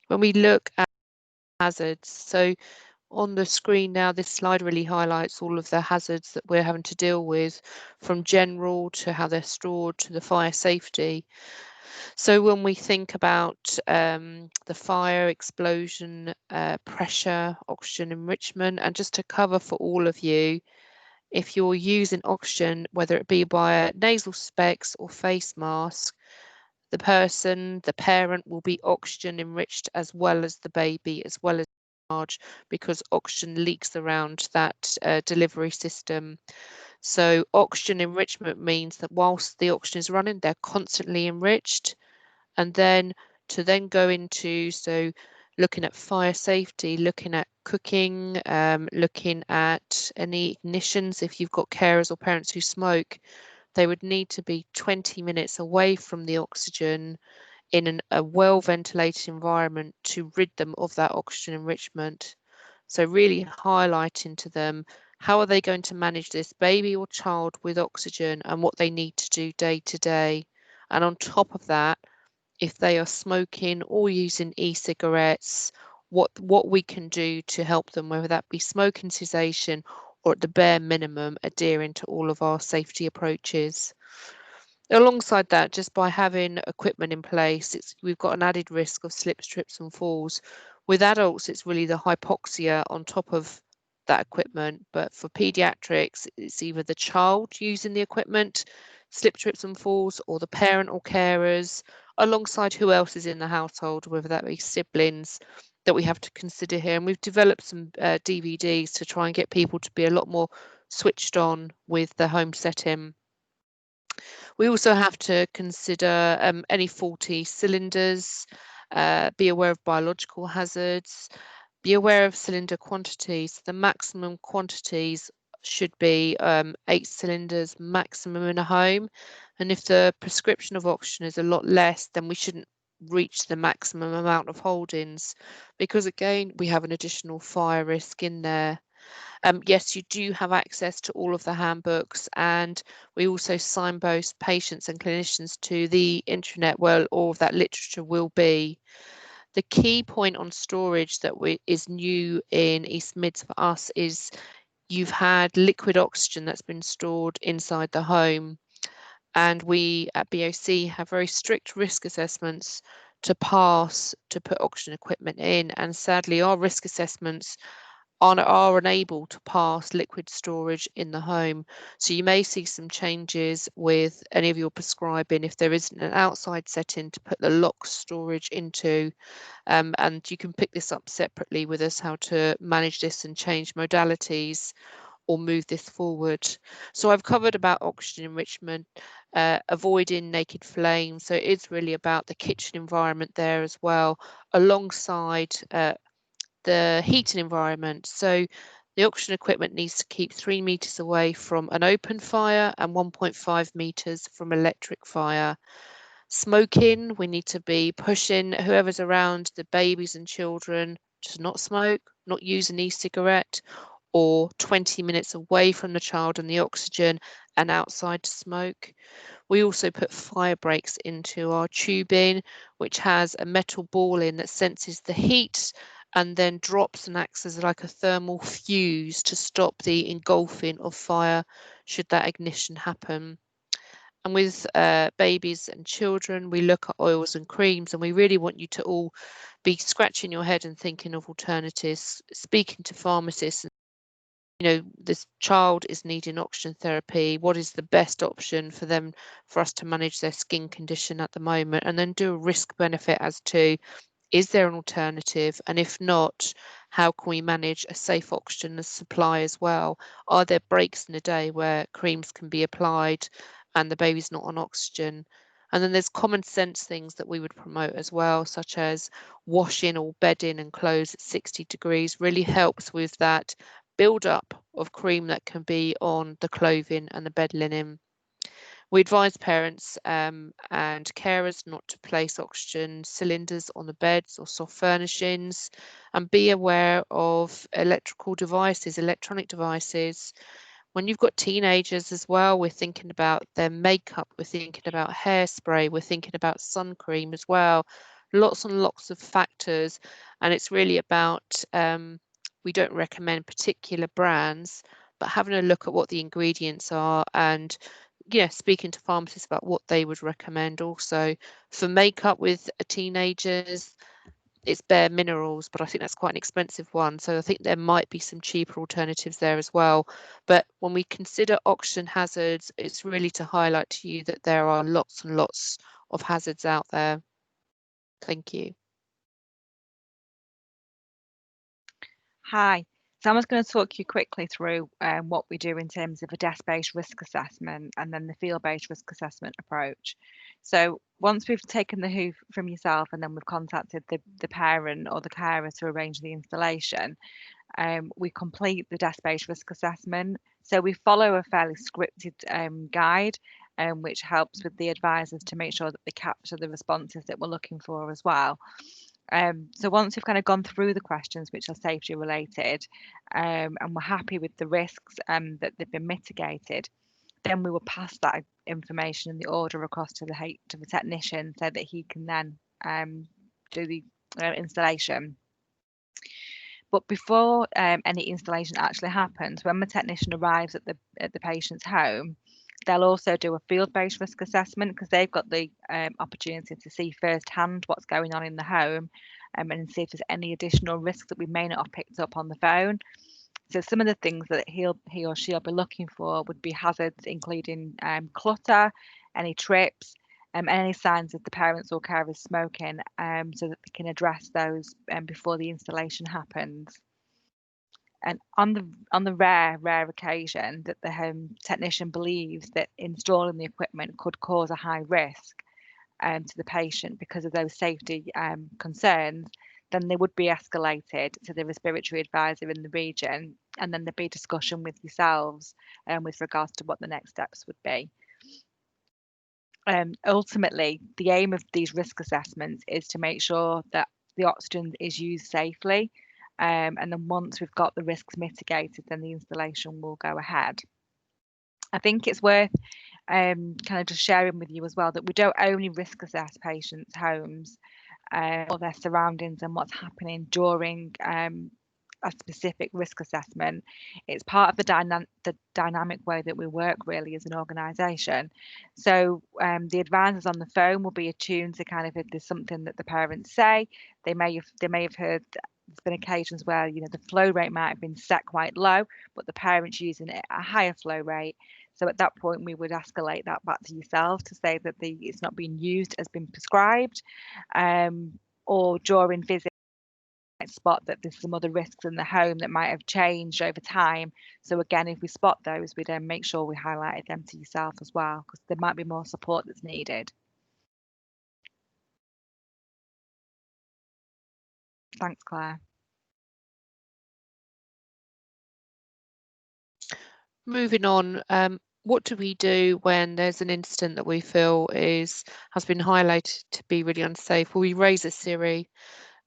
Speaker 1: When we look at hazards, so on the screen now, this slide really highlights all of the hazards that we're having to deal with, from general to how they're stored to the fire safety. So when we think about the fire, explosion, pressure, oxygen enrichment, and just to cover for all of you, if you're using oxygen, whether it be by nasal specs or face mask, the parent will be oxygen enriched as well as the baby, as well as large, because oxygen leaks around that delivery system. So oxygen enrichment means that whilst the oxygen is running, they're constantly enriched. And then to then go into, so looking at fire safety, looking at cooking, looking at any ignitions, if you've got carers or parents who smoke, they would need to be 20 minutes away from the oxygen in a well-ventilated environment to rid them of that oxygen enrichment. So really highlighting to them, how are they going to manage this baby or child with oxygen and what they need to do day to day. And on top of that, if they are smoking or using e-cigarettes, what we can do to help them, whether that be smoking cessation or at the bare minimum adhering to all of our safety approaches. Alongside that, just by having equipment in place, we've got an added risk of slips, trips and falls. With adults, it's really the hypoxia on top of that equipment, but for paediatrics, it's either the child using the equipment, slip, trips and falls, or the parent or carers, alongside who else is in the household, whether that be siblings, that we have to consider here, and we've developed some DVDs to try and get people to be a lot more switched on with the home setting. We also have to consider any faulty cylinders, be aware of biological hazards, be aware of cylinder quantities. The maximum quantities should be 8 cylinders maximum in a home, and if the prescription of oxygen is a lot less, then we shouldn't reach the maximum amount of holdings, because again we have an additional fire risk in there. Yes, you do have access to all of the handbooks, and we also signpost patients and clinicians to the intranet where all of that literature will be. The key point on storage that is new in East Mids for us is you've had liquid oxygen that's been stored inside the home, and we at BOC have very strict risk assessments to pass to put oxygen equipment in, and sadly our risk assessments are unable to pass liquid storage in the home. So you may see some changes with any of your prescribing if there isn't an outside setting to put the lock storage into, and you can pick this up separately with us, how to manage this and change modalities or move this forward. So I've covered about oxygen enrichment, avoiding naked flames. So it's really about the kitchen environment there as well, alongside the heating environment. So the oxygen equipment needs to keep 3 meters away from an open fire and 1.5 meters from electric fire. Smoking, we need to be pushing whoever's around the babies and children to not smoke, not use an e-cigarette, or 20 minutes away from the child and the oxygen and outside to smoke. We also put fire breaks into our tubing, which has a metal ball in that senses the heat and then drops and acts as like a thermal fuse to stop the engulfing of fire should that ignition happen. And with babies and children, we look at oils and creams, and we really want you to all be scratching your head and thinking of alternatives, speaking to pharmacists. You know, this child is needing oxygen therapy. What is the best option for them, for us to manage their skin condition at the moment? And then do a risk benefit as to, is there an alternative? And if not, how can we manage a safe oxygen supply as well? Are there breaks in the day where creams can be applied and the baby's not on oxygen? And then there's common sense things that we would promote as well, such as washing or bedding and clothes at 60 degrees really helps with that build up of cream that can be on the clothing and the bed linen. We advise parents and carers not to place oxygen cylinders on the beds or soft furnishings, and be aware of electrical devices, electronic devices. When you've got teenagers as well, we're thinking about their makeup, we're thinking about hairspray, we're thinking about sun cream as well. Lots and lots of factors, and it's really about, we don't recommend particular brands, but having a look at what the ingredients are, and speaking to pharmacists about what they would recommend. Also for makeup with teenagers, it's bare minerals, but I think that's quite an expensive one, so I think there might be some cheaper alternatives there as well. But when we consider oxygen hazards, it's really to highlight to you that there are lots and lots of hazards out there. Thank you.
Speaker 8: Hi. So I'm just going to talk you quickly through what we do in terms of a desk-based risk assessment and then the field-based risk assessment approach. So once we've taken the who from yourself and then we've contacted the parent or the carer to arrange the installation, we complete the desk-based risk assessment. So we follow a fairly scripted guide, which helps with the advisors to make sure that they capture the responses that we're looking for as well. So once we've kind of gone through the questions which are safety related, and we're happy with the risks that they've been mitigated, then we will pass that information and the order across to the technician so that he can then do the installation. But before any installation actually happens, when the technician arrives at the patient's home, they'll also do a field-based risk assessment because they've got the opportunity to see firsthand what's going on in the home and see if there's any additional risks that we may not have picked up on the phone. So some of the things that he or she'll be looking for would be hazards including clutter, any trips, and any signs of the parents or carers smoking, so that they can address those before the installation happens. And on the rare occasion that the home technician believes that installing the equipment could cause a high risk to the patient because of those safety concerns, then they would be escalated to the respiratory advisor in the region, and then there'd be discussion with yourselves with regards to what the next steps would be. Ultimately, the aim of these risk assessments is to make sure that the oxygen is used safely, and then once we've got the risks mitigated, then the installation will go ahead. I think it's worth kind of just sharing with you as well that we don't only risk assess patients' homes or their surroundings and what's happening during a specific risk assessment. It's part of the dynamic way that we work really as an organisation. So the advisors on the phone will be attuned to kind of if there's something that the parents say. They may have heard. There's been occasions where, you know, the flow rate might have been set quite low, but the parents using it at a higher flow rate. So at that point, we would escalate that back to yourself to say that it's not being used as been prescribed, or during visits, spot that there's some other risks in the home that might have changed over time. So again, if we spot those, we then make sure we highlighted them to yourself as well, because there might be more support that's needed. Thanks, Claire.
Speaker 1: Moving on, what do we do when there's an incident that we feel has been highlighted to be really unsafe? Well, we raise a SIRI,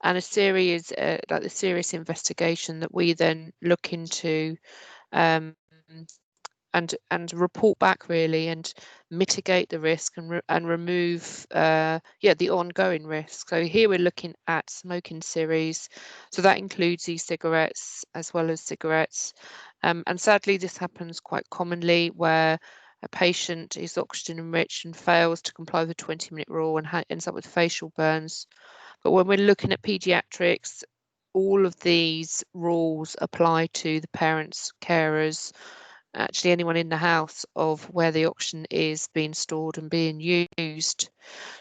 Speaker 1: and a SIRI is like the serious investigation that we then look into and report back really and mitigate the risk and remove the ongoing risk. So here we're looking at smoking SIRIs, so that includes e-cigarettes as well as cigarettes, and sadly this happens quite commonly where a patient is oxygen enriched and fails to comply with the 20-minute rule and ends up with facial burns. But when we're looking at paediatrics, all of these rules apply to the parents, carers, actually anyone in the house of where the oxygen is being stored and being used.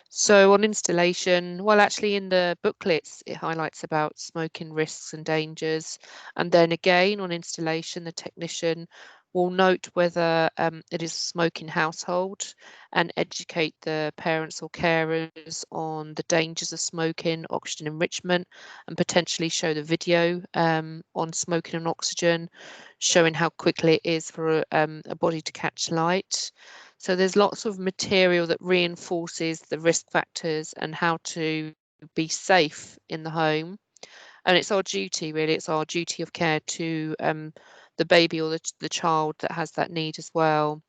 Speaker 1: So on installation, well, actually in the booklets, it highlights about smoking risks and dangers. And then again on installation, the technician will note whether it is a smoking household and educate the parents or carers on the dangers of smoking, oxygen enrichment, and potentially show the video on smoking and oxygen, showing how quickly it is for a body to catch light. So there's lots of material that reinforces the risk factors and how to be safe in the home. And it's our duty, really, it's our duty of care to the baby or the child that has that need as well.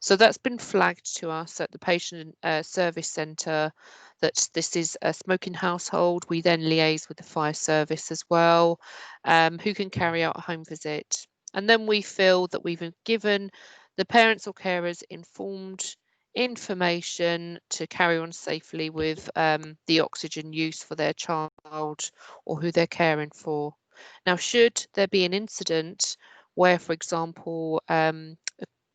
Speaker 1: So that's been flagged to us at the patient service centre that this is a smoking household. We then liaise with the fire service as well, who can carry out a home visit. And then we feel that we've given the parents or carers informed information to carry on safely with the oxygen use for their child or who they're caring for. Now, should there be an incident where, for example, a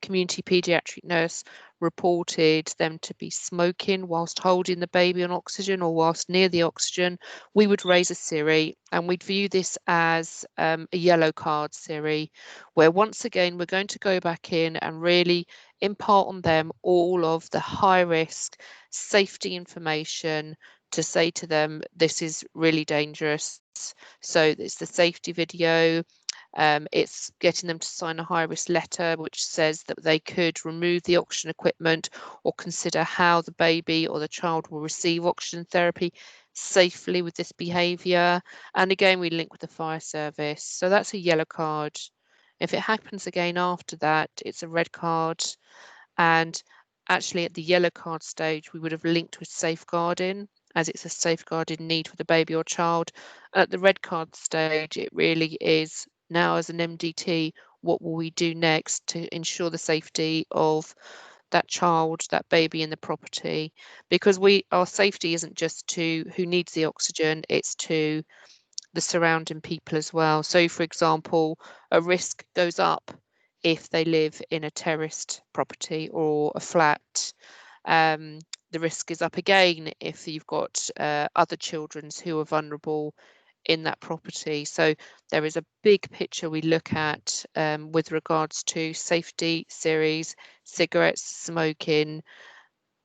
Speaker 1: community paediatric nurse reported them to be smoking whilst holding the baby on oxygen or whilst near the oxygen, we would raise a SIRI, and we'd view this as a yellow card SIRI, where once again we're going to go back in and really impart on them all of the high risk safety information to say to them this is really dangerous. So it's the safety video. It's getting them to sign a high risk letter which says that they could remove the oxygen equipment or consider how the baby or the child will receive oxygen therapy safely with this behaviour. And again, we link with the fire service. So that's a yellow card. If it happens again after that, it's a red card. And actually at the yellow card stage, we would have linked with safeguarding, as it's a safeguarding need for the baby or child. And at the red card stage, it really is now as an MDT, what will we do next to ensure the safety of that child, that baby in the property? Because our safety isn't just to who needs the oxygen, it's to the surrounding people as well. So for example, a risk goes up if they live in a terraced property or a flat. the risk is up again if you've got other children who are vulnerable in that property. So there is a big picture we look at with regards to safety series, cigarettes, smoking,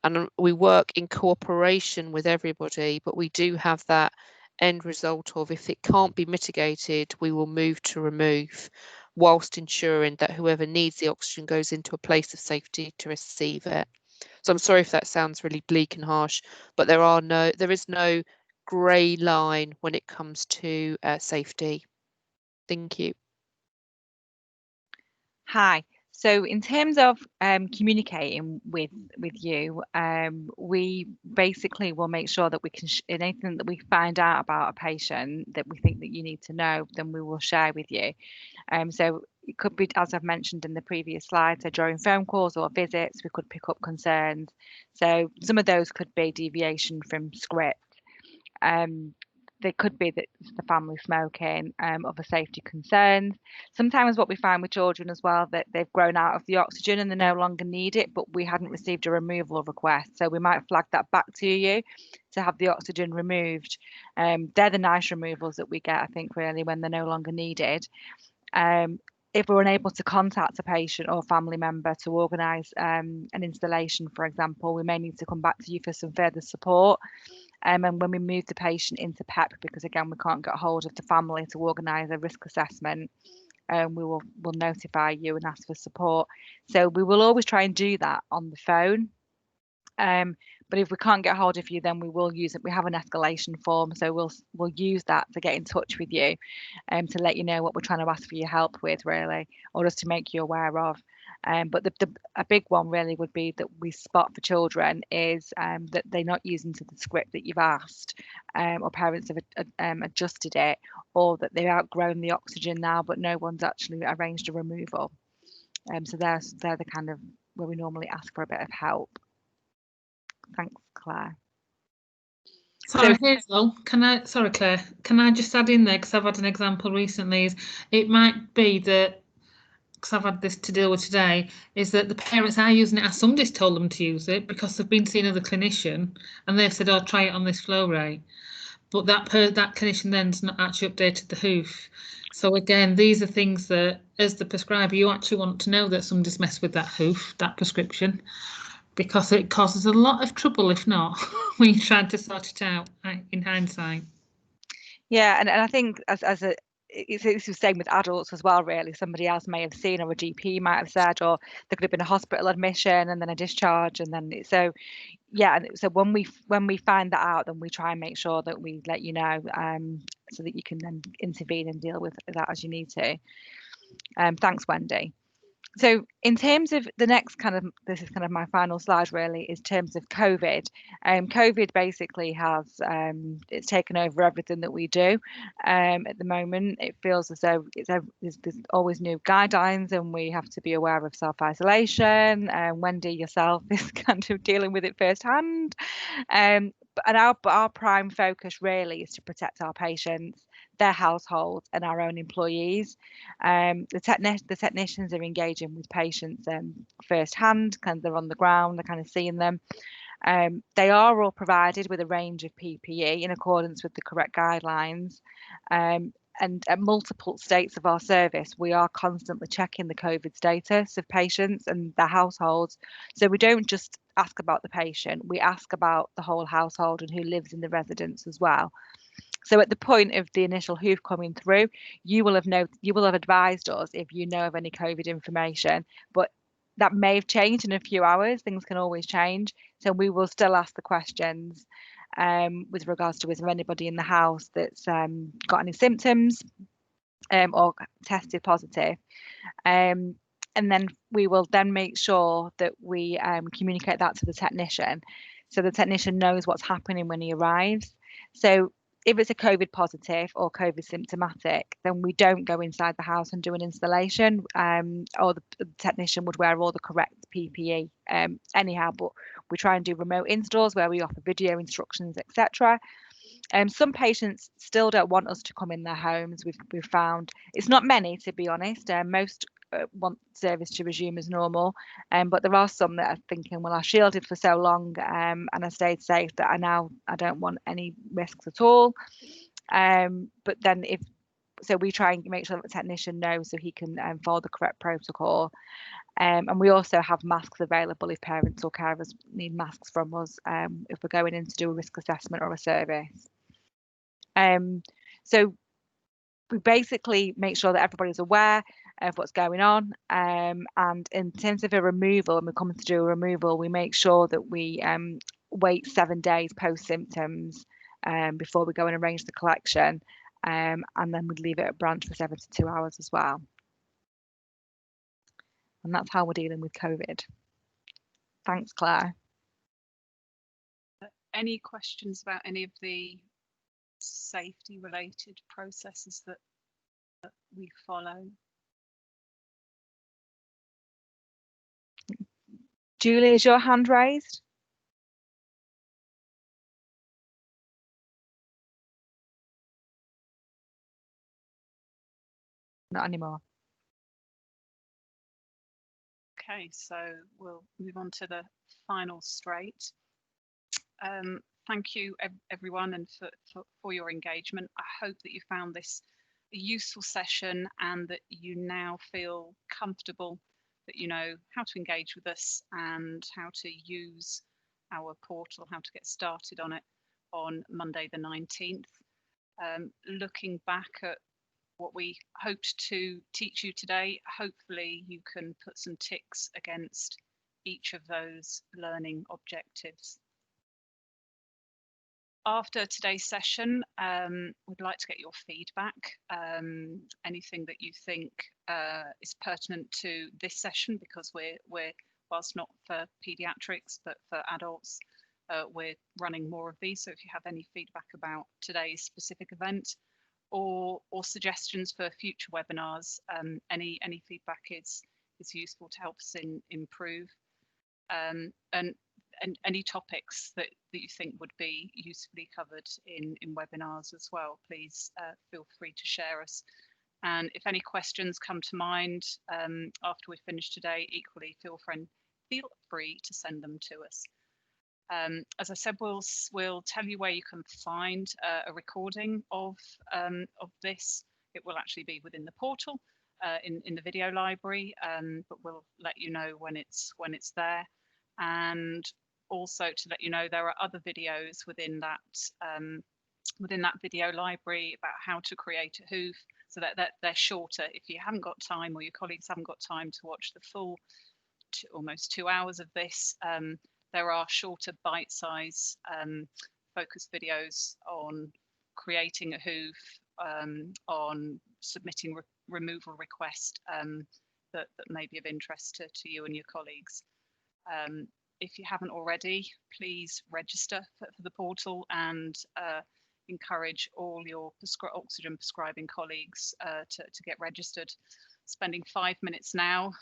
Speaker 1: and we work in cooperation with everybody, but we do have that end result of, if it can't be mitigated, we will move to remove, whilst ensuring that whoever needs the oxygen goes into a place of safety to receive it. So I'm sorry if that sounds really bleak and harsh, but there is no grey line when it comes to safety. Thank you.
Speaker 8: Hi. So in terms of communicating with you, we basically will make sure that we can, anything that we find out about a patient that we think that you need to know, then we will share with you. So it could be, as I've mentioned in the previous slide, so during phone calls or visits, we could pick up concerns. So some of those could be deviation from script. They could be that the family smoking, other safety concerns. Sometimes what we find with children as well, that they've grown out of the oxygen and they no longer need it, but we hadn't received a removal request. So we might flag that back to you to have the oxygen removed. They're the nice removals that we get, I think, really, when they're no longer needed. If we're unable to contact a patient or family member to organise an installation, for example, we may need to come back to you for some further support. And when we move the patient into PEP, because again, we can't get hold of the family to organise a risk assessment, we'll notify you and ask for support. So we will always try and do that on the phone. But if we can't get hold of you, then we will use it. We have an escalation form, so we'll use that to get in touch with you, to let you know what we're trying to ask for your help with, really, or just to make you aware of. But a big one really would be that we spot for children is that they're not using to the script that you've asked, or parents have adjusted it, or that they've outgrown the oxygen now, but no one's actually arranged a removal. So they're the kind of where we normally ask for a bit of help. Thanks, Claire.
Speaker 3: Sorry, Hazel, sorry, Claire, can I just add in there, because I've had an example recently, is it might be that, because I've had this to deal with today, is that the parents are using it as somebody's told them to use it because they've been seeing another clinician and they've said, oh, try it on this flow rate. But that clinician then's not actually updated the hoof. So again, these are things that, as the prescriber, you actually want to know that somebody's messed with that hoof, that prescription, because it causes a lot of trouble, if not, when you're trying to sort it out in hindsight.
Speaker 8: Yeah, and I think it's the same with adults as well, really. Somebody else may have seen, or a GP might have said, or there could have been a hospital admission and then a discharge, and then so yeah. So when we find that out, then we try and make sure that we let you know, so that you can then intervene and deal with that as you need to. Thanks, Wendy. So in terms of the next this is kind of my final slide really, is terms of COVID. COVID basically has, it's taken over everything that we do. At the moment, it feels as though there's always new guidelines and we have to be aware of self-isolation. Wendy, yourself, is kind of dealing with it firsthand. And our prime focus really is to protect our patients, their households and our own employees. The technicians are engaging with patients firsthand, they're on the ground, they're kind of seeing them. They are all provided with a range of PPE in accordance with the correct guidelines. And at multiple states of our service, we are constantly checking the COVID status of patients and their households. So we don't just ask about the patient, we ask about the whole household and who lives in the residence as well. So at the point of the initial hoof coming through, you will have advised us if you know of any COVID information, but that may have changed in a few hours. Things can always change. So we will still ask the questions with regards to, is there anybody in the house that's got any symptoms or tested positive? And then we will then make sure that we communicate that to the technician, so the technician knows what's happening when he arrives. So if it's a COVID positive or COVID symptomatic, then we don't go inside the house and do an installation, or the technician would wear all the correct PPE anyhow, but we try and do remote installs where we offer video instructions, etc. Some patients still don't want us to come in their homes. We've found it's not many, to be honest. Most want service to resume as normal. But there are some that are thinking, well, I shielded for so long and I stayed safe that I don't want any risks at all. But then so we try and make sure that the technician knows so he can follow the correct protocol. And we also have masks available if parents or carers need masks from us if we're going in to do a risk assessment or a service. So we basically make sure that everybody's aware of what's going on. And in terms of a removal, and we're coming to do a removal, we make sure that we wait 7 days post symptoms before we go and arrange the collection. And then we'd leave it at branch for 72 hours as well. And that's how we're dealing with COVID. Thanks, Claire.
Speaker 4: Any questions about any of the safety related processes that we follow?
Speaker 8: Julie, is your hand raised? Not anymore.
Speaker 4: Okay, so we'll move on to the final straight. Thank you everyone and for your engagement. I hope that you found this a useful session and that you now feel comfortable, that you know how to engage with us and how to use our portal, how to get started on it on Monday the 19th. Looking back at what we hoped to teach you today, hopefully you can put some ticks against each of those learning objectives. After today's session, we'd like to get your feedback, anything that you think is pertinent to this session, because we're whilst not for paediatrics, but for adults, we're running more of these. So if you have any feedback about today's specific event or suggestions for future webinars, any feedback is useful to help us improve. And any topics that you think would be usefully covered in webinars as well, please feel free to share us. And if any questions come to mind after we finish today, equally feel free to send them to us. As I said, we'll tell you where you can find a recording of this. It will actually be within the portal in the video library, but we'll let you know when it's there. And also to let you know there are other videos within that video library about how to create a hoof, so that they're shorter. If you haven't got time or your colleagues haven't got time to watch the full almost 2 hours of this, there are shorter bite-size focus videos on creating a hoof, on submitting removal request that may be of interest to you and your colleagues. If you haven't already, please register for the portal and encourage all your oxygen prescribing colleagues to get registered. Spending 5 minutes now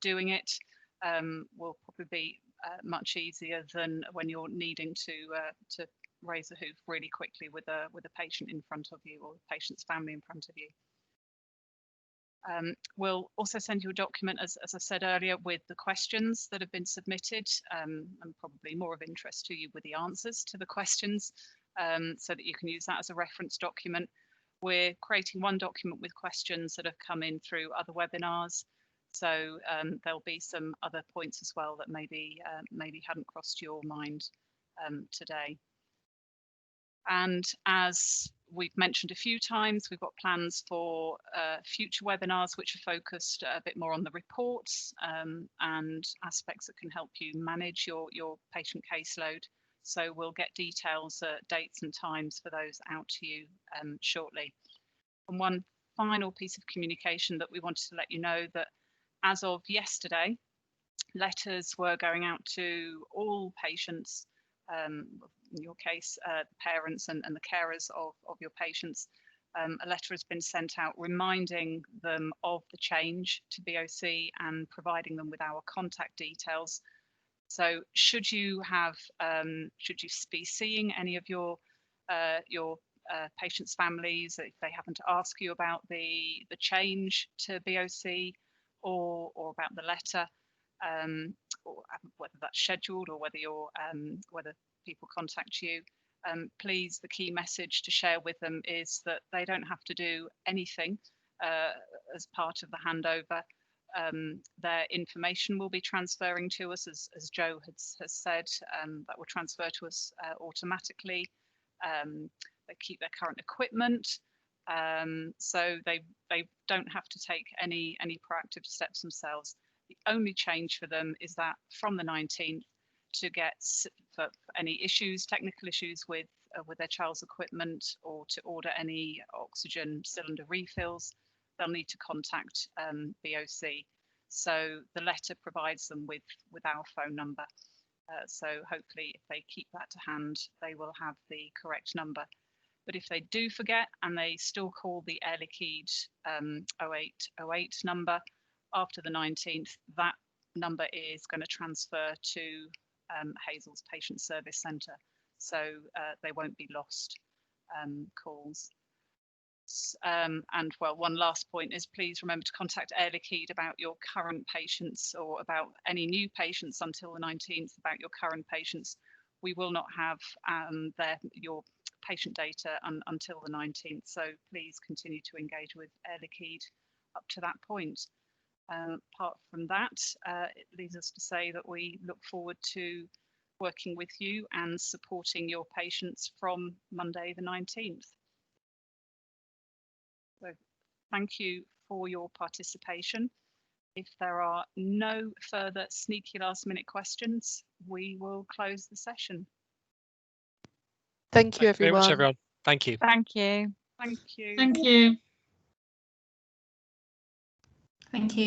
Speaker 4: doing it will probably be much easier than when you're needing to raise a hoof really quickly with a patient in front of you or the patient's family in front of you. We'll also send you a document, as I said earlier, with the questions that have been submitted, and probably more of interest to you with the answers to the questions, so that you can use that as a reference document. We're creating one document with questions that have come in through other webinars, so there'll be some other points as well that maybe hadn't crossed your mind today. And as we've mentioned a few times, we've got plans for future webinars which are focused a bit more on the reports and aspects that can help you manage your patient caseload. So we'll get details, dates and times for those out to you shortly. And one final piece of communication that we wanted to let you know, that as of yesterday, letters were going out to all patients, in your case, parents and the carers of your patients. A letter has been sent out reminding them of the change to BOC and providing them with our contact details. So should you be seeing any of your patients' families, if they happen to ask you about the change to BOC, or about the letter, or whether that's scheduled or whether you're whether people contact you. Please, the key message to share with them is that they don't have to do anything as part of the handover. Their information will be transferring to us, as Joe has said, that will transfer to us automatically. They keep their current equipment, so they don't have to take any proactive steps themselves. The only change for them is that from the 19th, to get for any issues, technical issues with their child's equipment, or to order any oxygen cylinder refills, they'll need to contact BOC. So the letter provides them with our phone number. So hopefully, if they keep that to hand, they will have the correct number. But if they do forget and they still call the Air Liquide 0808 number after the 19th, that number is going to transfer to Hazel's Patient Service Centre. So they won't be lost calls. And well, one last point is please remember to contact Air Liquide about your current patients, or about any new patients until the 19th, about your current patients. We will not have your patient data until the 19th, so please continue to engage with Air Liquide up to that point. Apart from that, it leaves us to say that we look forward to working with you and supporting your patients from Monday the 19th. So thank you for your participation. If there are no further sneaky last minute questions, we will close the session.
Speaker 1: Thank you, everyone.
Speaker 2: Very much, everyone. Thank you.
Speaker 8: Thank you.
Speaker 4: Thank you.
Speaker 3: Thank you.
Speaker 15: Thank you.